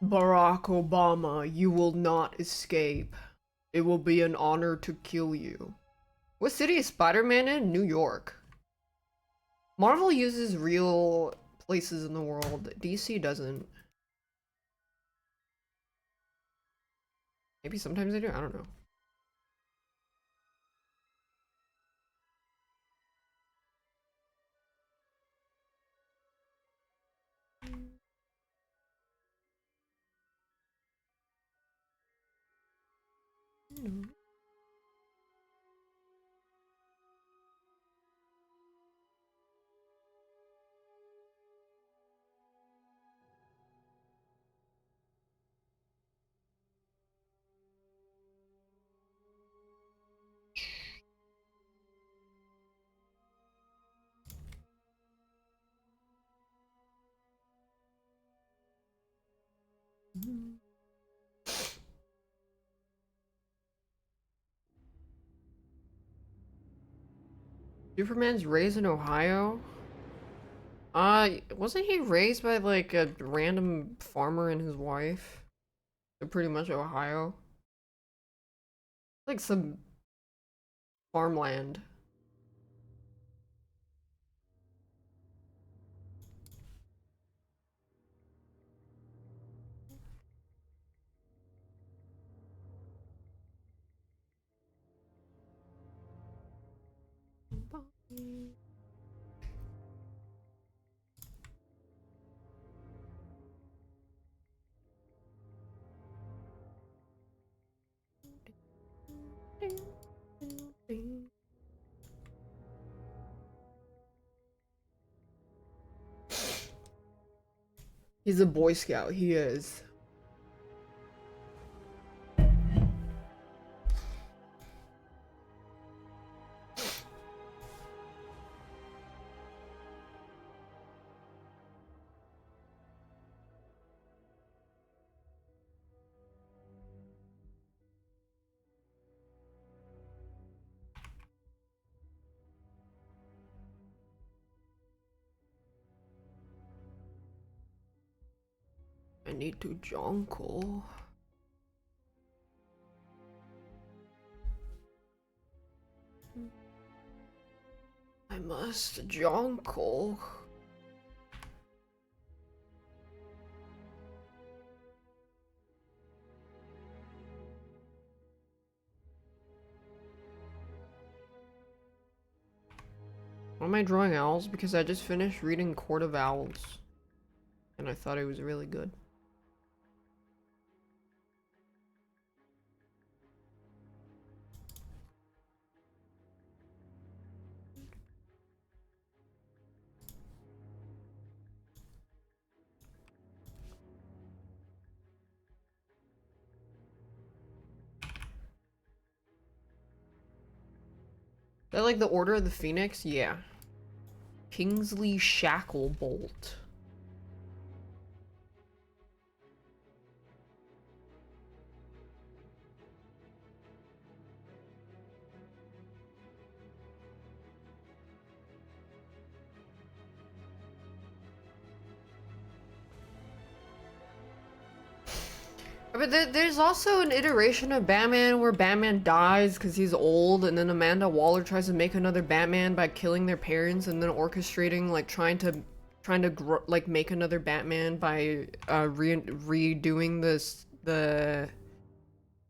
Barack Obama, you will not escape. It will be an honor to kill you. What city is Spider-Man in? New York. Marvel uses real places in the world. DC doesn't. Maybe sometimes they do. I don't know. Superman's raised in Ohio? Wasn't he raised by like a random farmer and his wife? So pretty much Ohio. Like some farmland. He's a Boy Scout, he is. I need to jongle. I must jongle. Why am I drawing owls? Because I just finished reading Court of Owls. And I thought it was really good. Is that like the Order of the Phoenix? Yeah. Kingsley Shacklebolt. But there's also an iteration of Batman where Batman dies because he's old, and then Amanda Waller tries to make another Batman by killing their parents, and then orchestrating like trying to like make another Batman by redoing the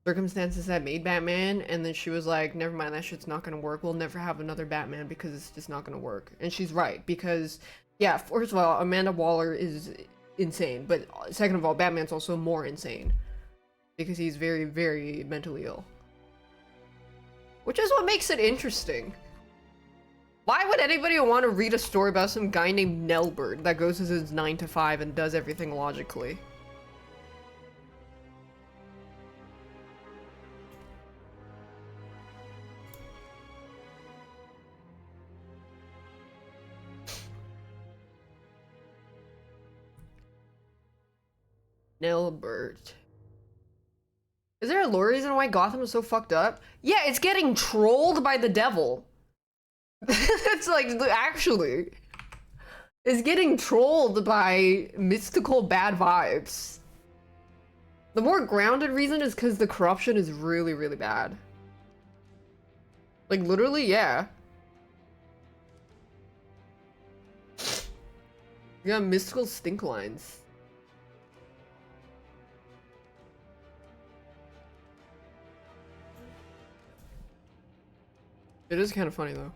circumstances that made Batman, and then she was like, never mind, that shit's not gonna work. We'll never have another Batman because it's just not gonna work. And she's right, because yeah, first of all, Amanda Waller is insane, but second of all, Batman's also more insane. Because he's very, very mentally ill. Which is what makes it interesting. Why would anybody want to read a story about some guy named Nelbert that goes to his 9 to 5 and does everything logically? Nelbert. Is there a lore reason why Gotham is so fucked up? Yeah, it's getting trolled by the devil. It's like, actually. It's getting trolled by mystical bad vibes. The more grounded reason is because the corruption is really, really bad. Like, literally, yeah. You got mystical stink lines. It is kind of funny, though.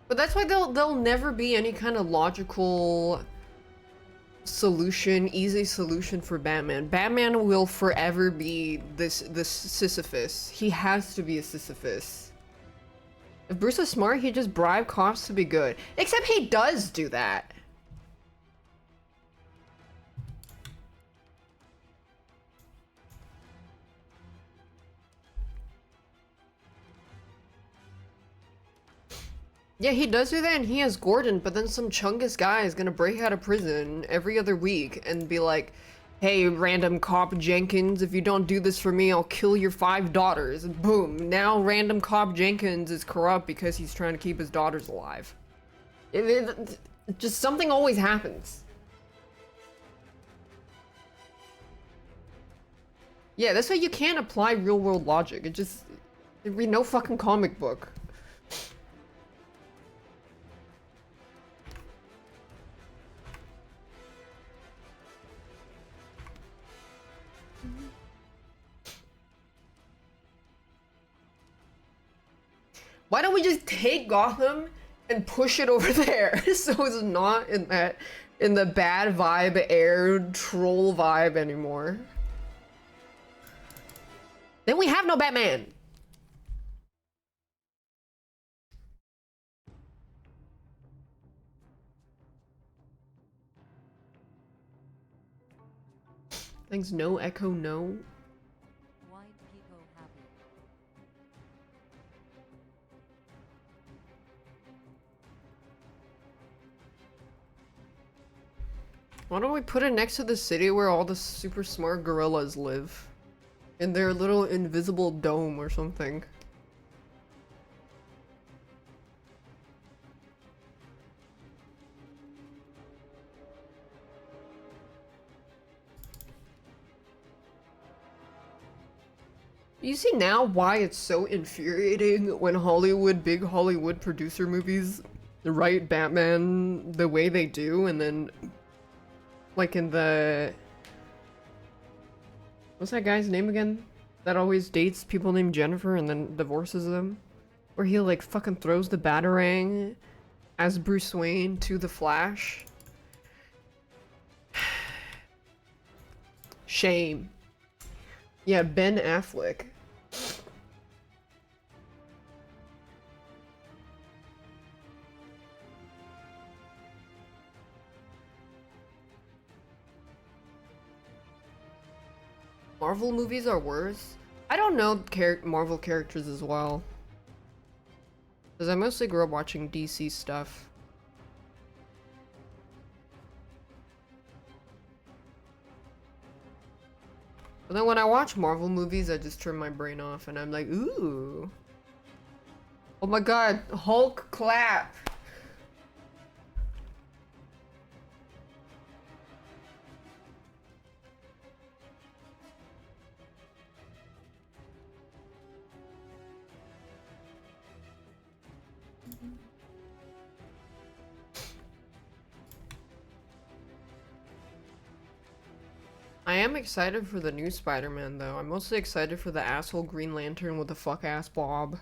But that's why there'll never be any kind of logical solution, easy solution for Batman. Batman will forever be this Sisyphus. He has to be a Sisyphus. If Bruce is smart, he'd just bribe cops to be good. Except he does do that. Yeah, he does do that, and he has Gordon, but then some chungus guy is gonna break out of prison every other week and be like, hey, random cop Jenkins, if you don't do this for me, I'll kill your 5 daughters. And boom, now random cop Jenkins is corrupt because he's trying to keep his daughters alive. Just something always happens. Yeah, that's why you can't apply real world logic. There'd be no fucking comic book. Why don't we just take Gotham and push it over there so it's not in the bad vibe air troll vibe anymore? Then we have no Batman. Thanks, no echo, no. White people happy. Why don't we put it next to the city where all the super smart gorillas live? In their little invisible dome or something. You see now why it's so infuriating when big Hollywood producer movies write Batman the way they do, and then like in the... What's that guy's name again? That always dates people named Jennifer and then divorces them? Where he like fucking throws the Batarang as Bruce Wayne to the Flash. Shame. Yeah, Ben Affleck. Marvel movies are worse? I don't know Marvel characters as well. Because I mostly grew up watching DC stuff. But then when I watch Marvel movies, I just turn my brain off and I'm like, ooh. Oh my god, Hulk clap. I am excited for the new Spider-Man though. I'm mostly excited for the asshole Green Lantern with the fuck-ass Bob.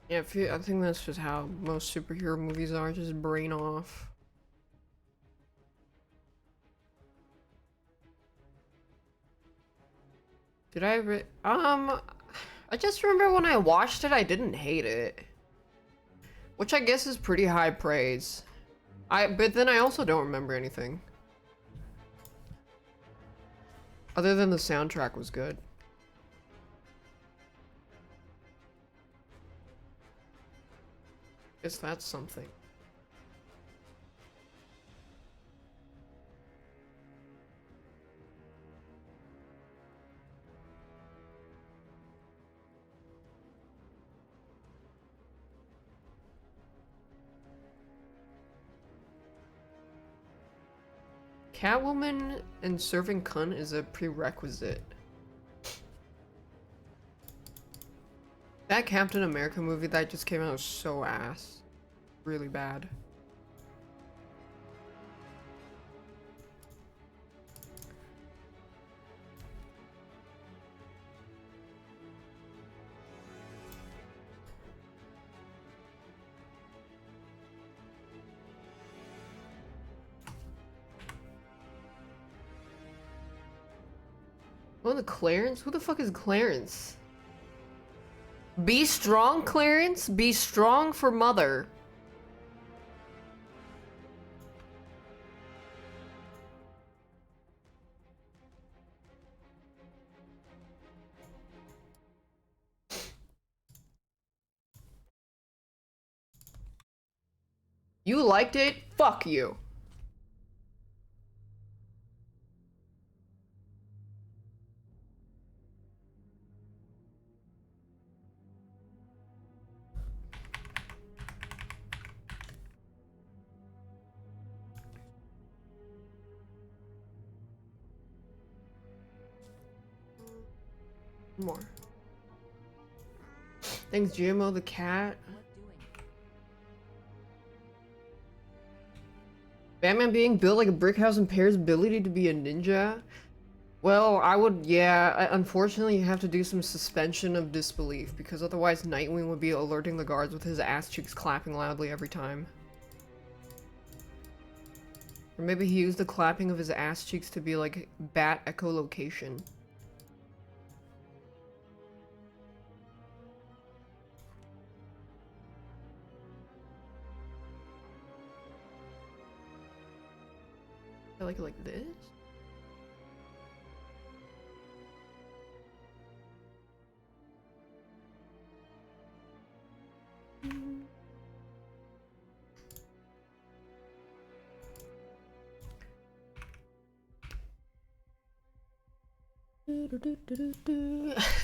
Yeah, I think that's just how most superhero movies are, just brain off. Did I I just remember when I watched it, I didn't hate it. Which I guess is pretty high praise. But then I also don't remember anything. Other than the soundtrack was good. Guess that's something. Catwoman and serving cunt is a prerequisite. That Captain America movie that just came out was so ass. Really bad. Oh, the Clarence? Who the fuck is Clarence? Be strong, Clarence. Be strong for mother. You liked it? Fuck you. More. Thanks, GMO the cat. What doing? Batman being built like a brick house impairs ability to be a ninja? Well, I would, yeah, unfortunately you have to do some suspension of disbelief, because otherwise Nightwing would be alerting the guards with his ass cheeks clapping loudly every time. Or maybe he used the clapping of his ass cheeks to be like bat echolocation. I like it like this?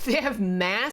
They have mass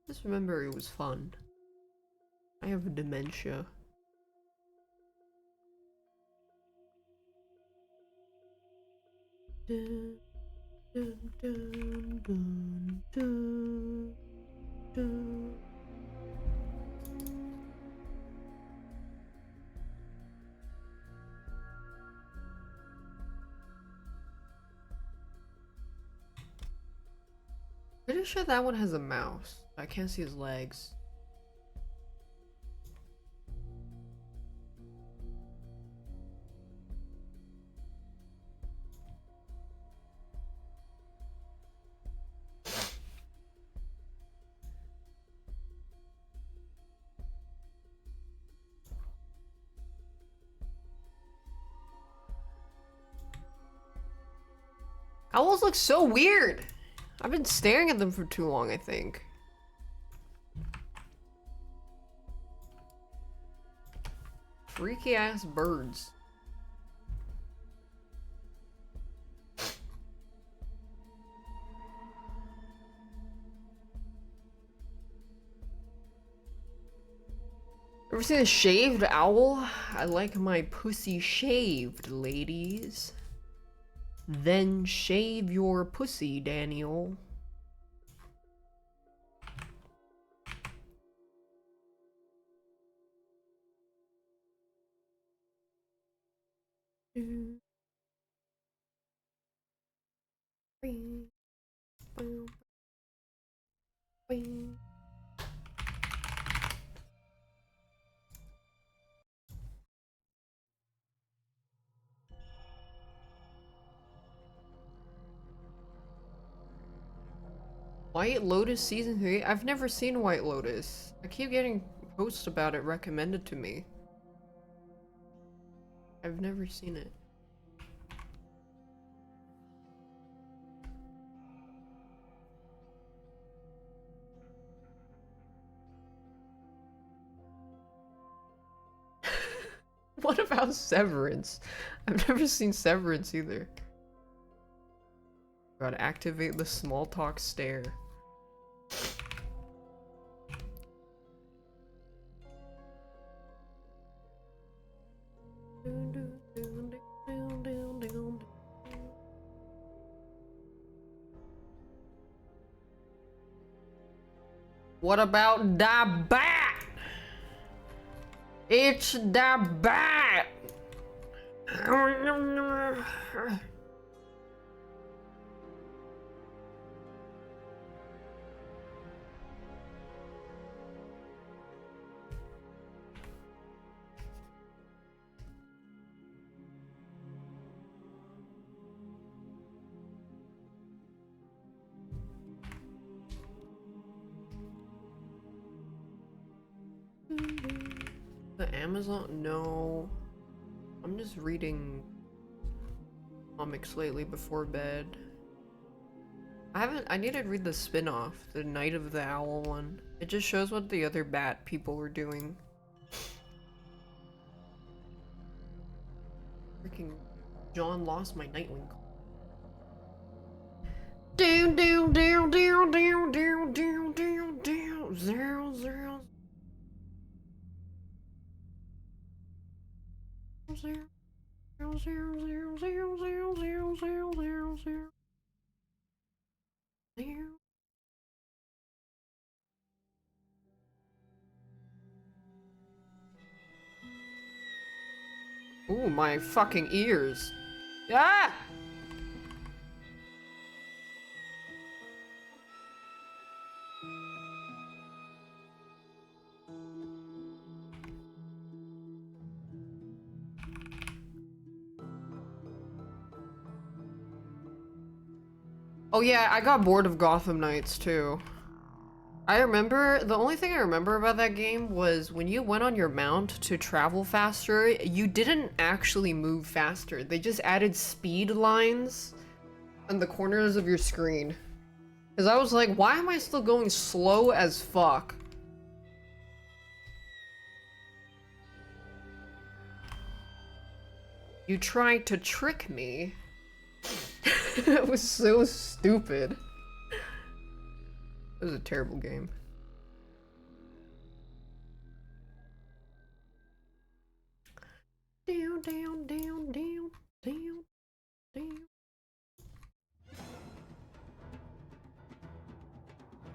Just remember it was fun. I have dementia. Dun, dun, dun, dun, dun, dun. Pretty sure that one has a mouse. I can't see his legs. Owls look so weird. I've been staring at them for too long, I think. Freaky ass birds. Ever seen a shaved owl? I like my pussy shaved, ladies. Then shave your pussy, Daniel. White Lotus Season 3? I've never seen White Lotus. I keep getting posts about it recommended to me. I've never seen it. What about Severance? I've never seen Severance either. Gotta activate the small talk stare. What about the bat? It's the bat! The Amazon? No. I'm just reading comics lately before bed. I need to read the spin-off, the Night of the Owl one. It just shows what the other bat people were doing. Freaking John lost my Nightwing. Down, down, down, down, down, down, down, down, down, zero, zero. Zero, zero, zero, zero, zero, zero, zero, zero, zero, zero. Ooh, my fucking ears. Ah! Oh yeah, I got bored of Gotham Knights too. The only thing I remember about that game was when you went on your mount to travel faster, you didn't actually move faster. They just added speed lines on the corners of your screen. Because I was like, why am I still going slow as fuck? You tried to trick me. It was so stupid. It was a terrible game. Down, down, down, down, down, down.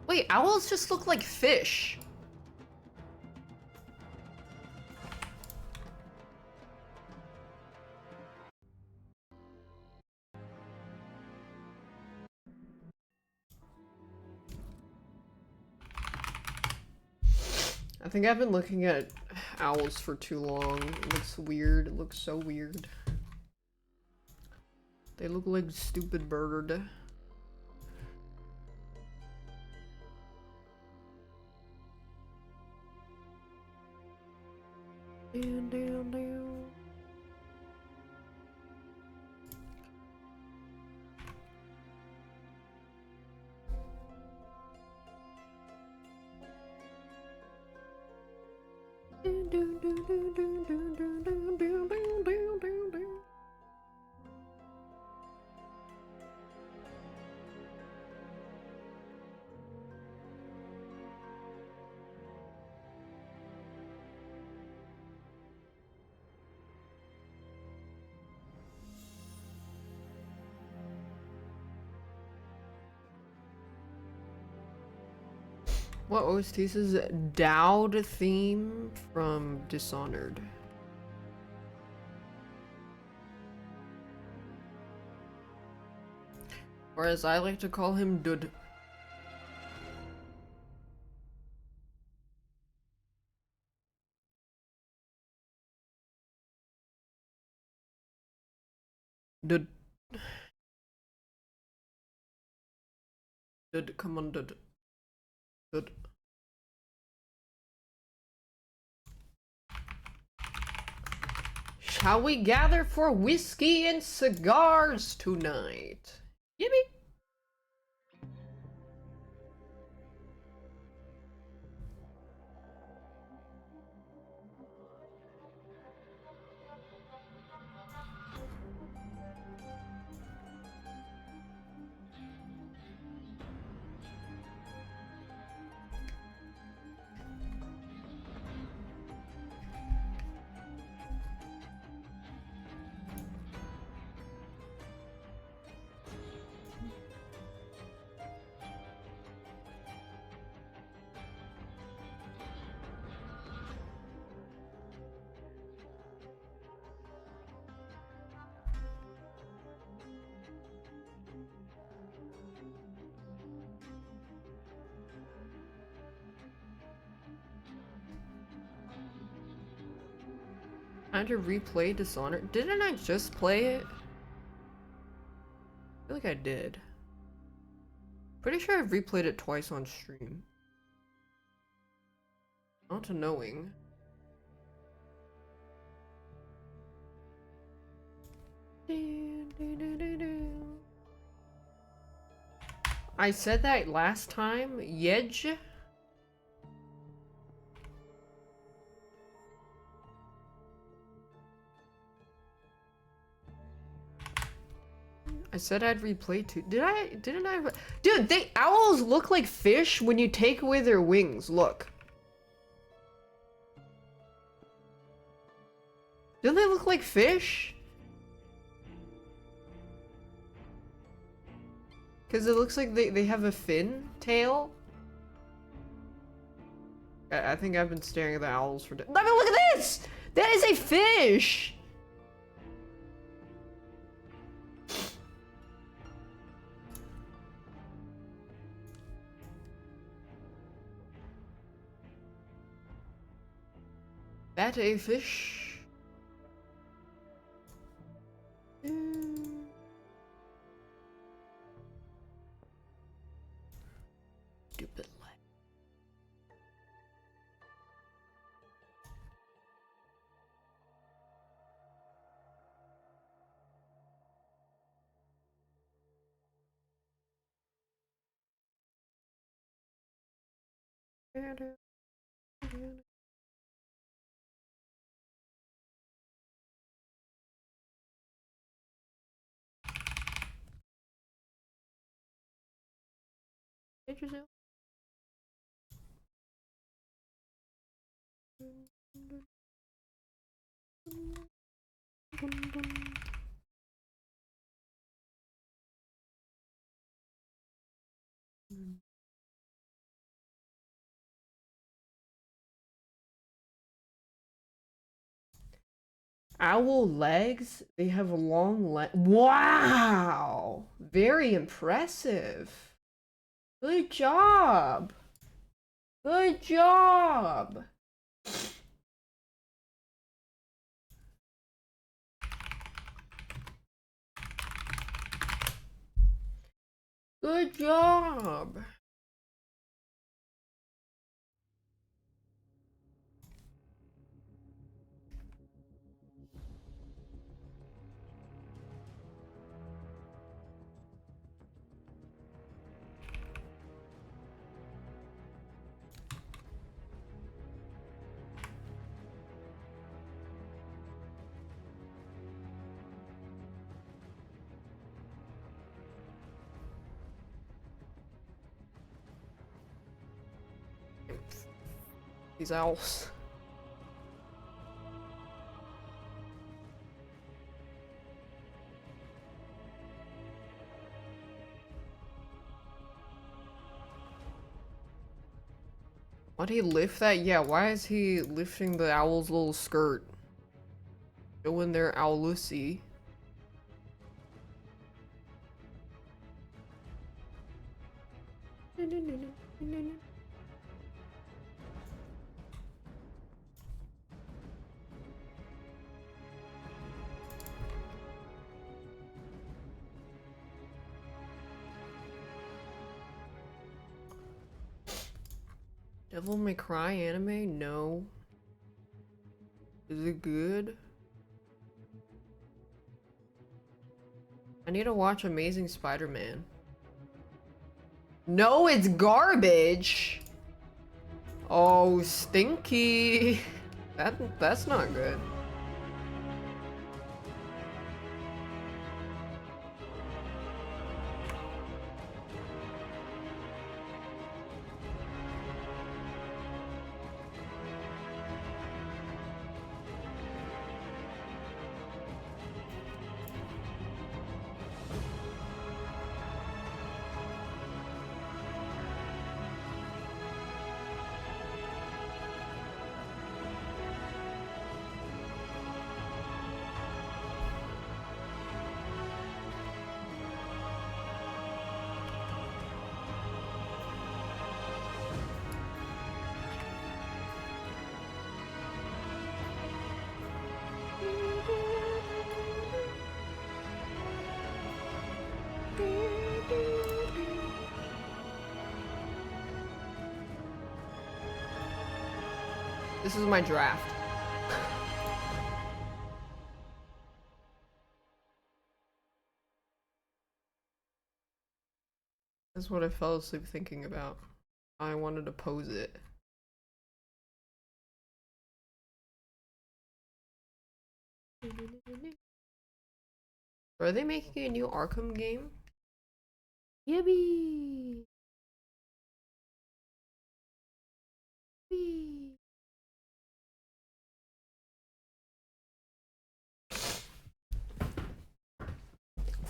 Wait, owls just look like fish. I think I've been looking at owls for too long. It looks weird. It looks so weird. They look like stupid bird. Down, down, down. Down, down, down, down, down, down, down, down, down, down, down, down, down. What OSTs is Dowd theme from Dishonored? Or as I like to call him, Dud. Dud. Dud, come on, Dud. Dud. Shall we gather for whiskey and cigars tonight? Yippee! Trying to replay Dishonored. Didn't I just play it? I feel like I did. Pretty sure I've replayed it twice on stream. Not knowing. I said that last time. Yedge. I said I'd replay too. Didn't I? Dude, owls look like fish when you take away their wings. Look. Don't they look like fish? Because it looks like they have a fin tail. I think I've been staring at the owls for days. I mean, look at this! That is a fish! That a fish? Stupid light. Interesting. owl legs. They have long leg. Wow! Very impressive. Good job. Good job. Good job. These owls. Why'd he lift that? Yeah, why is he lifting the owl's little skirt? Showing their owlussy. Devil May Cry anime? No. Is it good? I need to watch Amazing Spider-Man. No, it's garbage! Oh, stinky! That's not good. This is my draft. That's what I fell asleep thinking about. I wanted to pose it. Are they making a new Arkham game? Yippee! Yippee!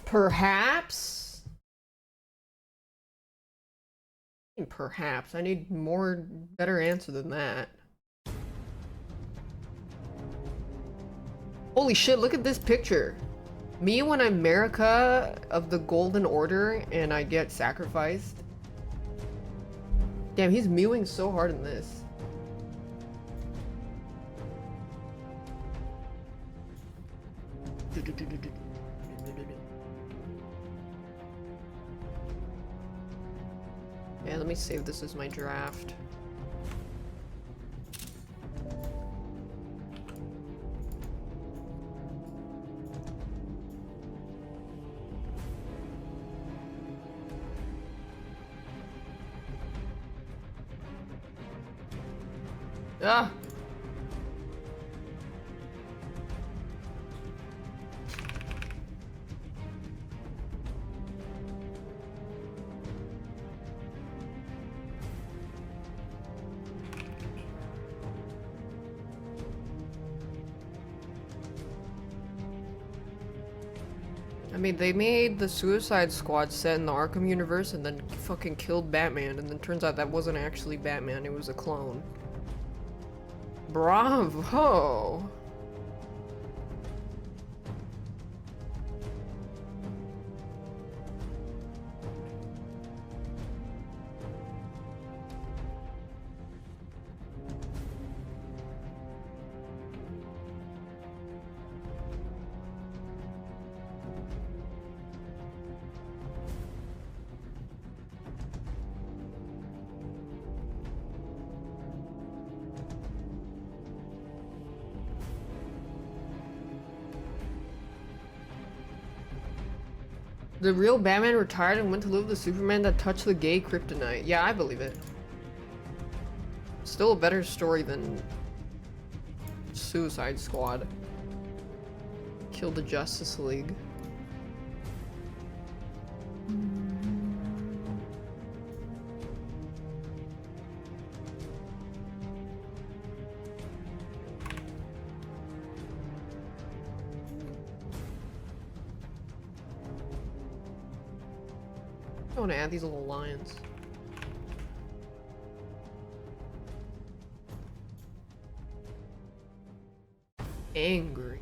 Perhaps? Perhaps. I need more better answer than that. Holy shit, look at this picture. Me when I'm America of the Golden Order and I get sacrificed. Damn, he's mewing so hard in this. Yeah, let me save this as my draft. Ah! I mean, they made the Suicide Squad set in the Arkham universe and then fucking killed Batman, and then turns out that wasn't actually Batman, it was a clone. Bravo! The real Batman retired and went to live with the Superman that touched the gay kryptonite. Yeah, I believe it. Still a better story than Suicide Squad. Killed the Justice League. I want to add these little lions. Angry.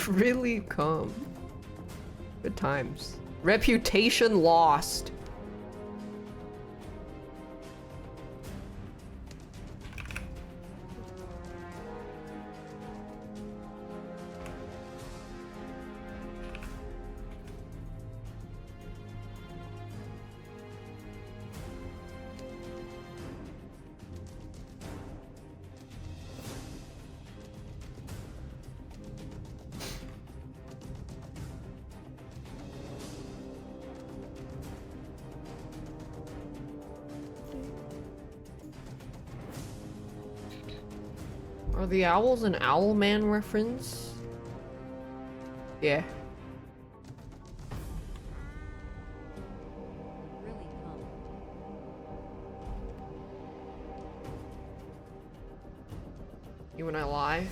Really calm. Good times. Reputation lost. Are the owls an Owlman reference? Yeah. Really come. You and I lie?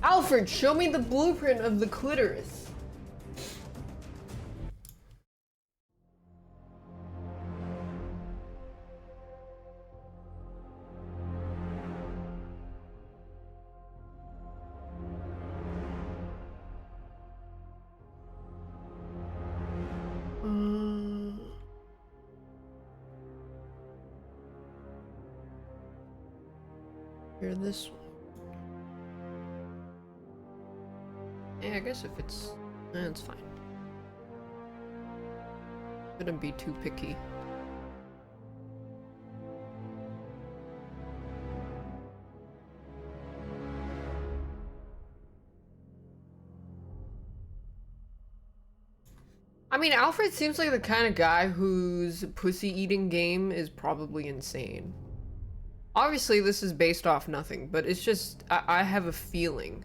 Alfred, show me the blueprint of the clitoris. Here, this one. Yeah, I guess if it's... it's fine. Shouldn't be too picky. I mean, Alfred seems like the kind of guy whose pussy eating game is probably insane. Obviously, this is based off nothing, but it's just... I have a feeling.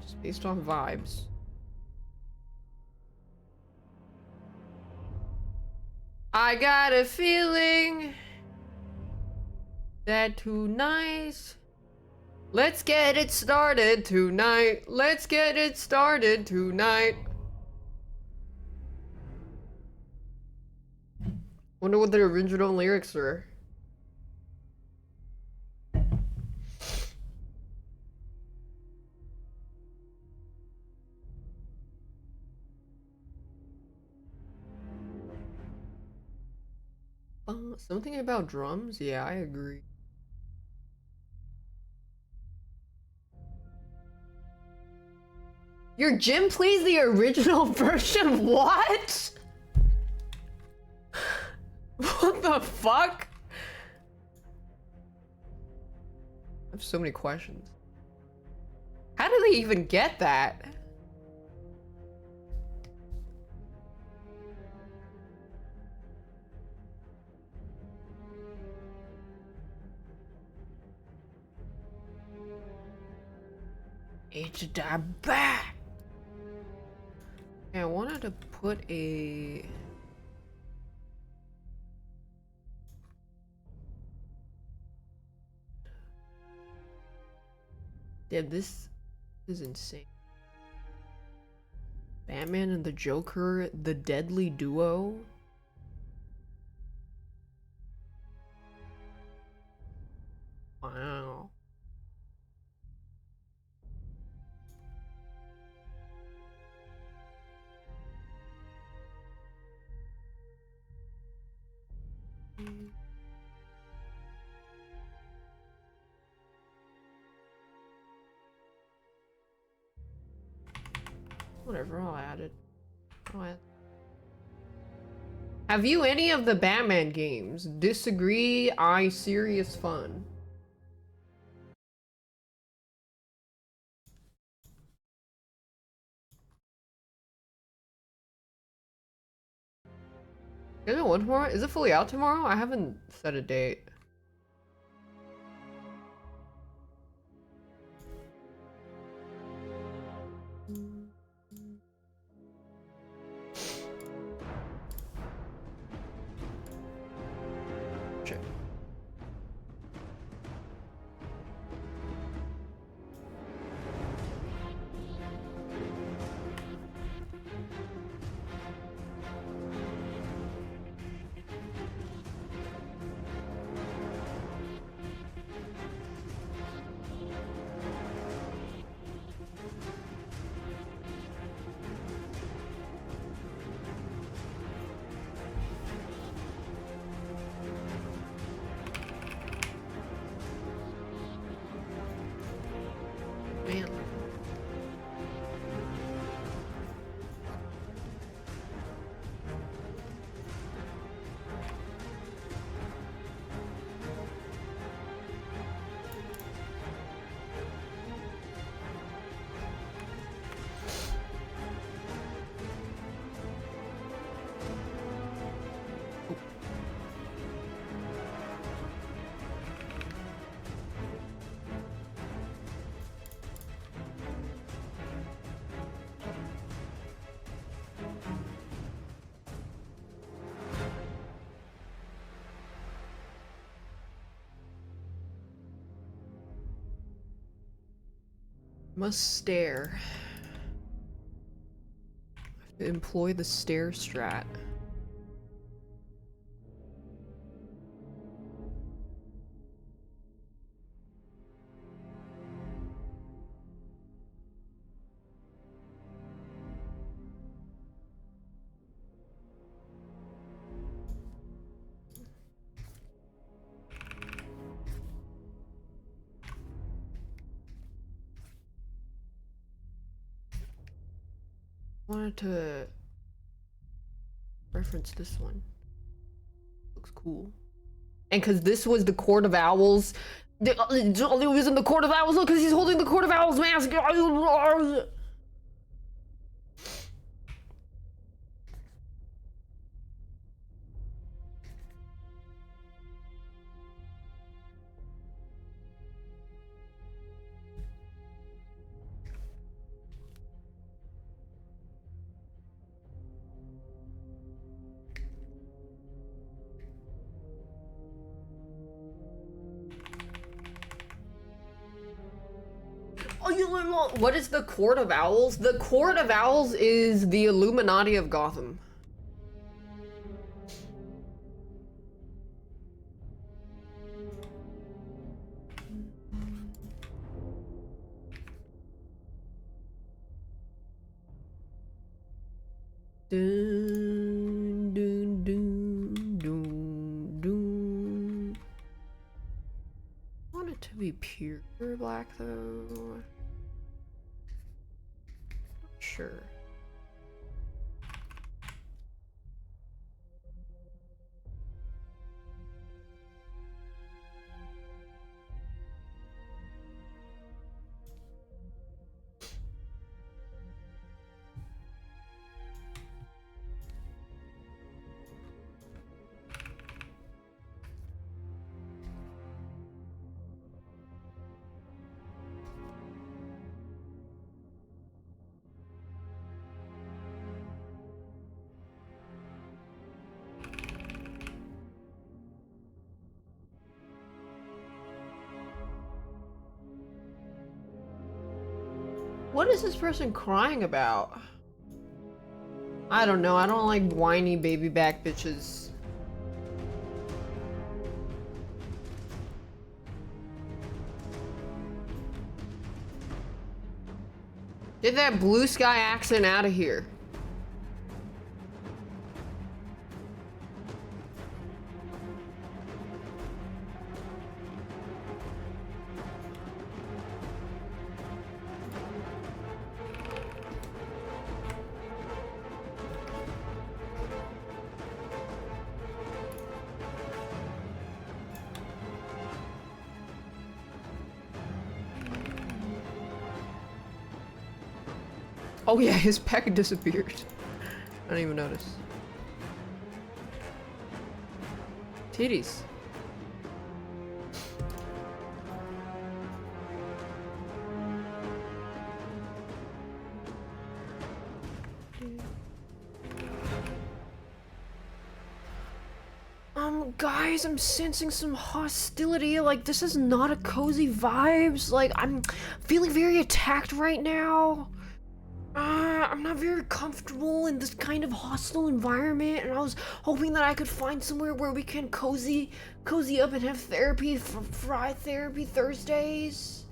Just based on vibes. I got a feeling that tonight... Let's get it started tonight. Let's get it started tonight. Wonder what the original lyrics are. Something about drums? Yeah, I agree. Your gym plays the original version? What? What the fuck? I have so many questions. How do they even get that? It's the bat. I wanted to put a. Damn, this is insane. Batman and the Joker, the deadly duo. Wow. Whatever, I'll add it. Have you any of the Batman games? Disagree, I serious fun. Is it one tomorrow? Is it fully out tomorrow? I haven't set a date. Check. Man. Must stare. Employ the stare strat. Wanted to reference this one. Looks cool. And because this was the Court of Owls, the only reason the Court of Owls, look, because he's holding the Court of Owls mask. Oh, what is the Court of Owls? The Court of Owls is the Illuminati of Gotham. Dun, dun, dun, dun, dun. I want it to be pure black though. Sure. What is this person crying about? I don't know. I don't like whiny baby back bitches. Get that blue sky accent out of here. Oh yeah, his peck disappeared. I didn't even notice. Titties. Guys, I'm sensing some hostility. Like, this is not a cozy vibes. Like, I'm feeling very attacked right now. I'm not very comfortable in this kind of hostile environment, and I was hoping that I could find somewhere where we can cozy up and have therapy for therapy Thursdays.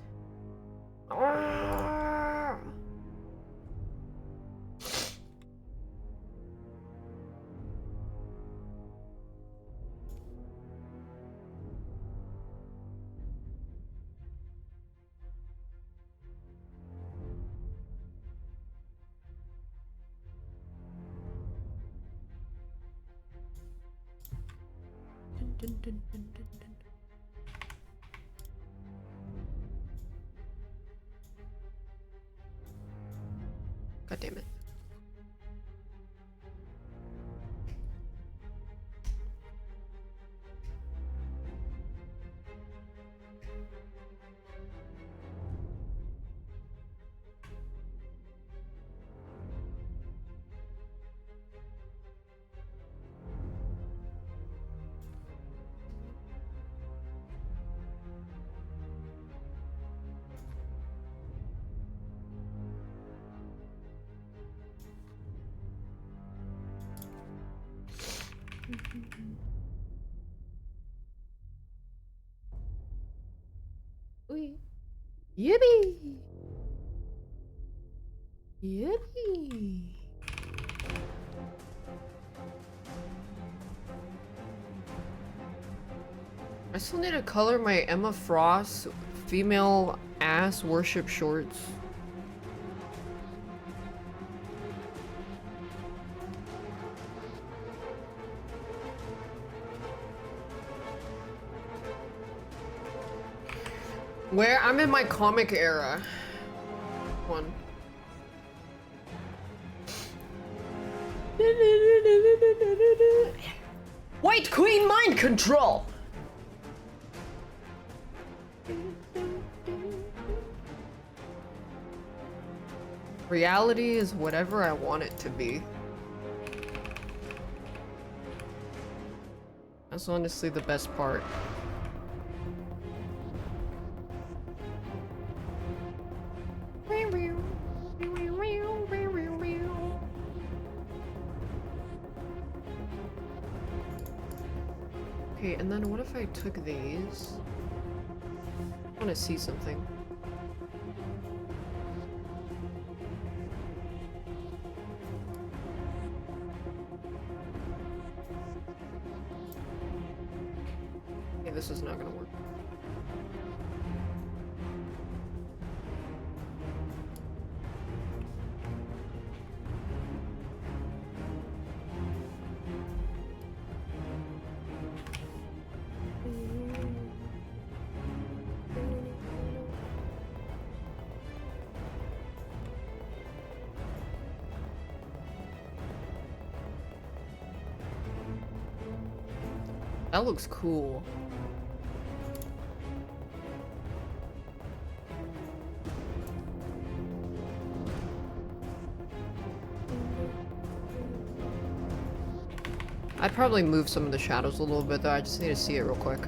God damn it. Yippee! Yippee! I still need to color my Emma Frost female ass worship shorts. Where? I'm in my comic era. One. White Queen mind control! Reality is whatever I want it to be. That's honestly the best part. Okay, and then what if I took these? I want to see something. Okay, this is not gonna work. That looks cool. I'd probably move some of the shadows a little bit though, I just need to see it real quick.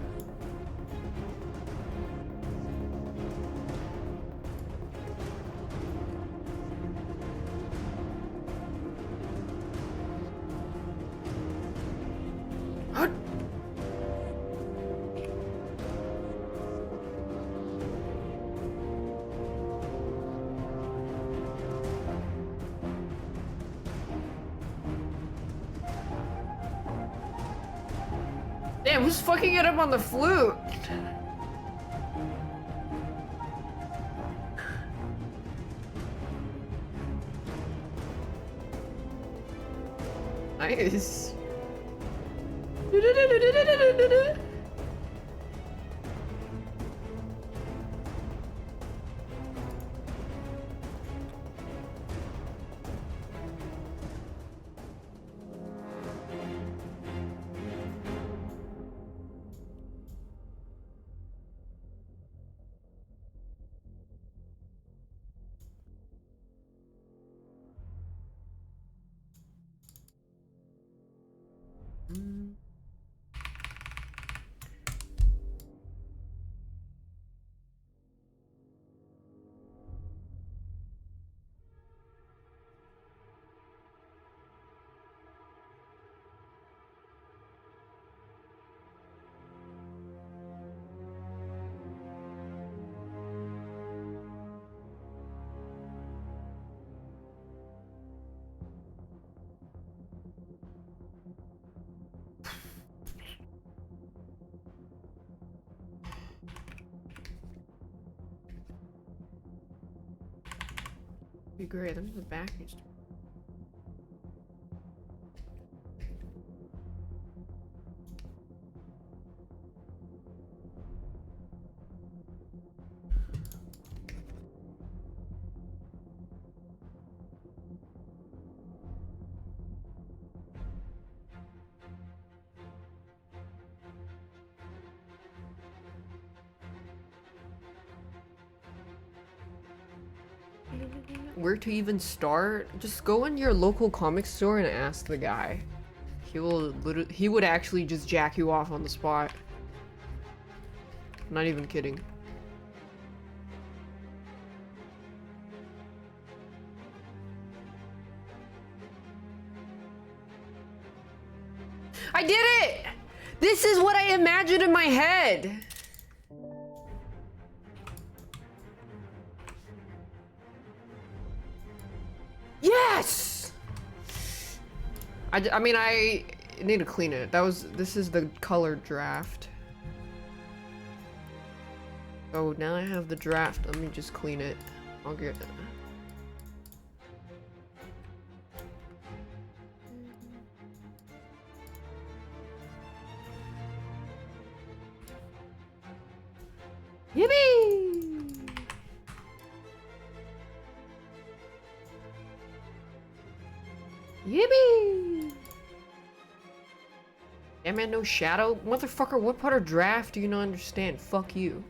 Damn, who's fucking it up on the flute? Nice. Be great. There's the back. Where to even start? Just go in your local comic store and ask the guy. He would actually just jack you off on the spot. Not even kidding. I did it! This is what I imagined in my head. Yes! I mean, I need to clean it. This is the color draft. So now I have the draft. Let me just clean it. I'll get it. Yippee! Yippee! Yeah, man, no shadow. Motherfucker, what part of draft do you not understand? Fuck you.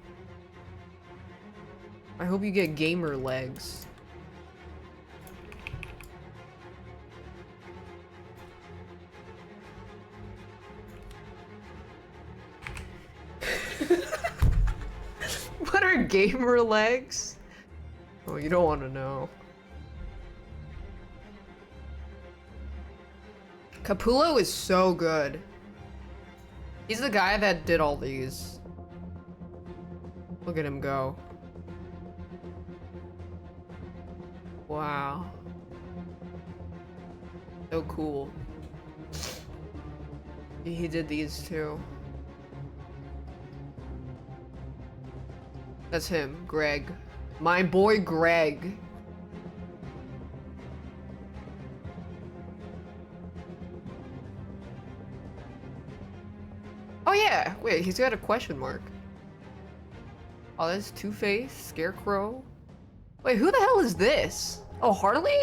I hope you get gamer legs. What are gamer legs? Oh, you don't want to know. Capullo is so good. He's the guy that did all these. Look at him go. Wow. So cool. He did these too. That's him, Greg. My boy Greg. Oh yeah, wait, he's got a question mark. Oh, that's Two-Face, Scarecrow. Wait, who the hell is this? Oh, Harley?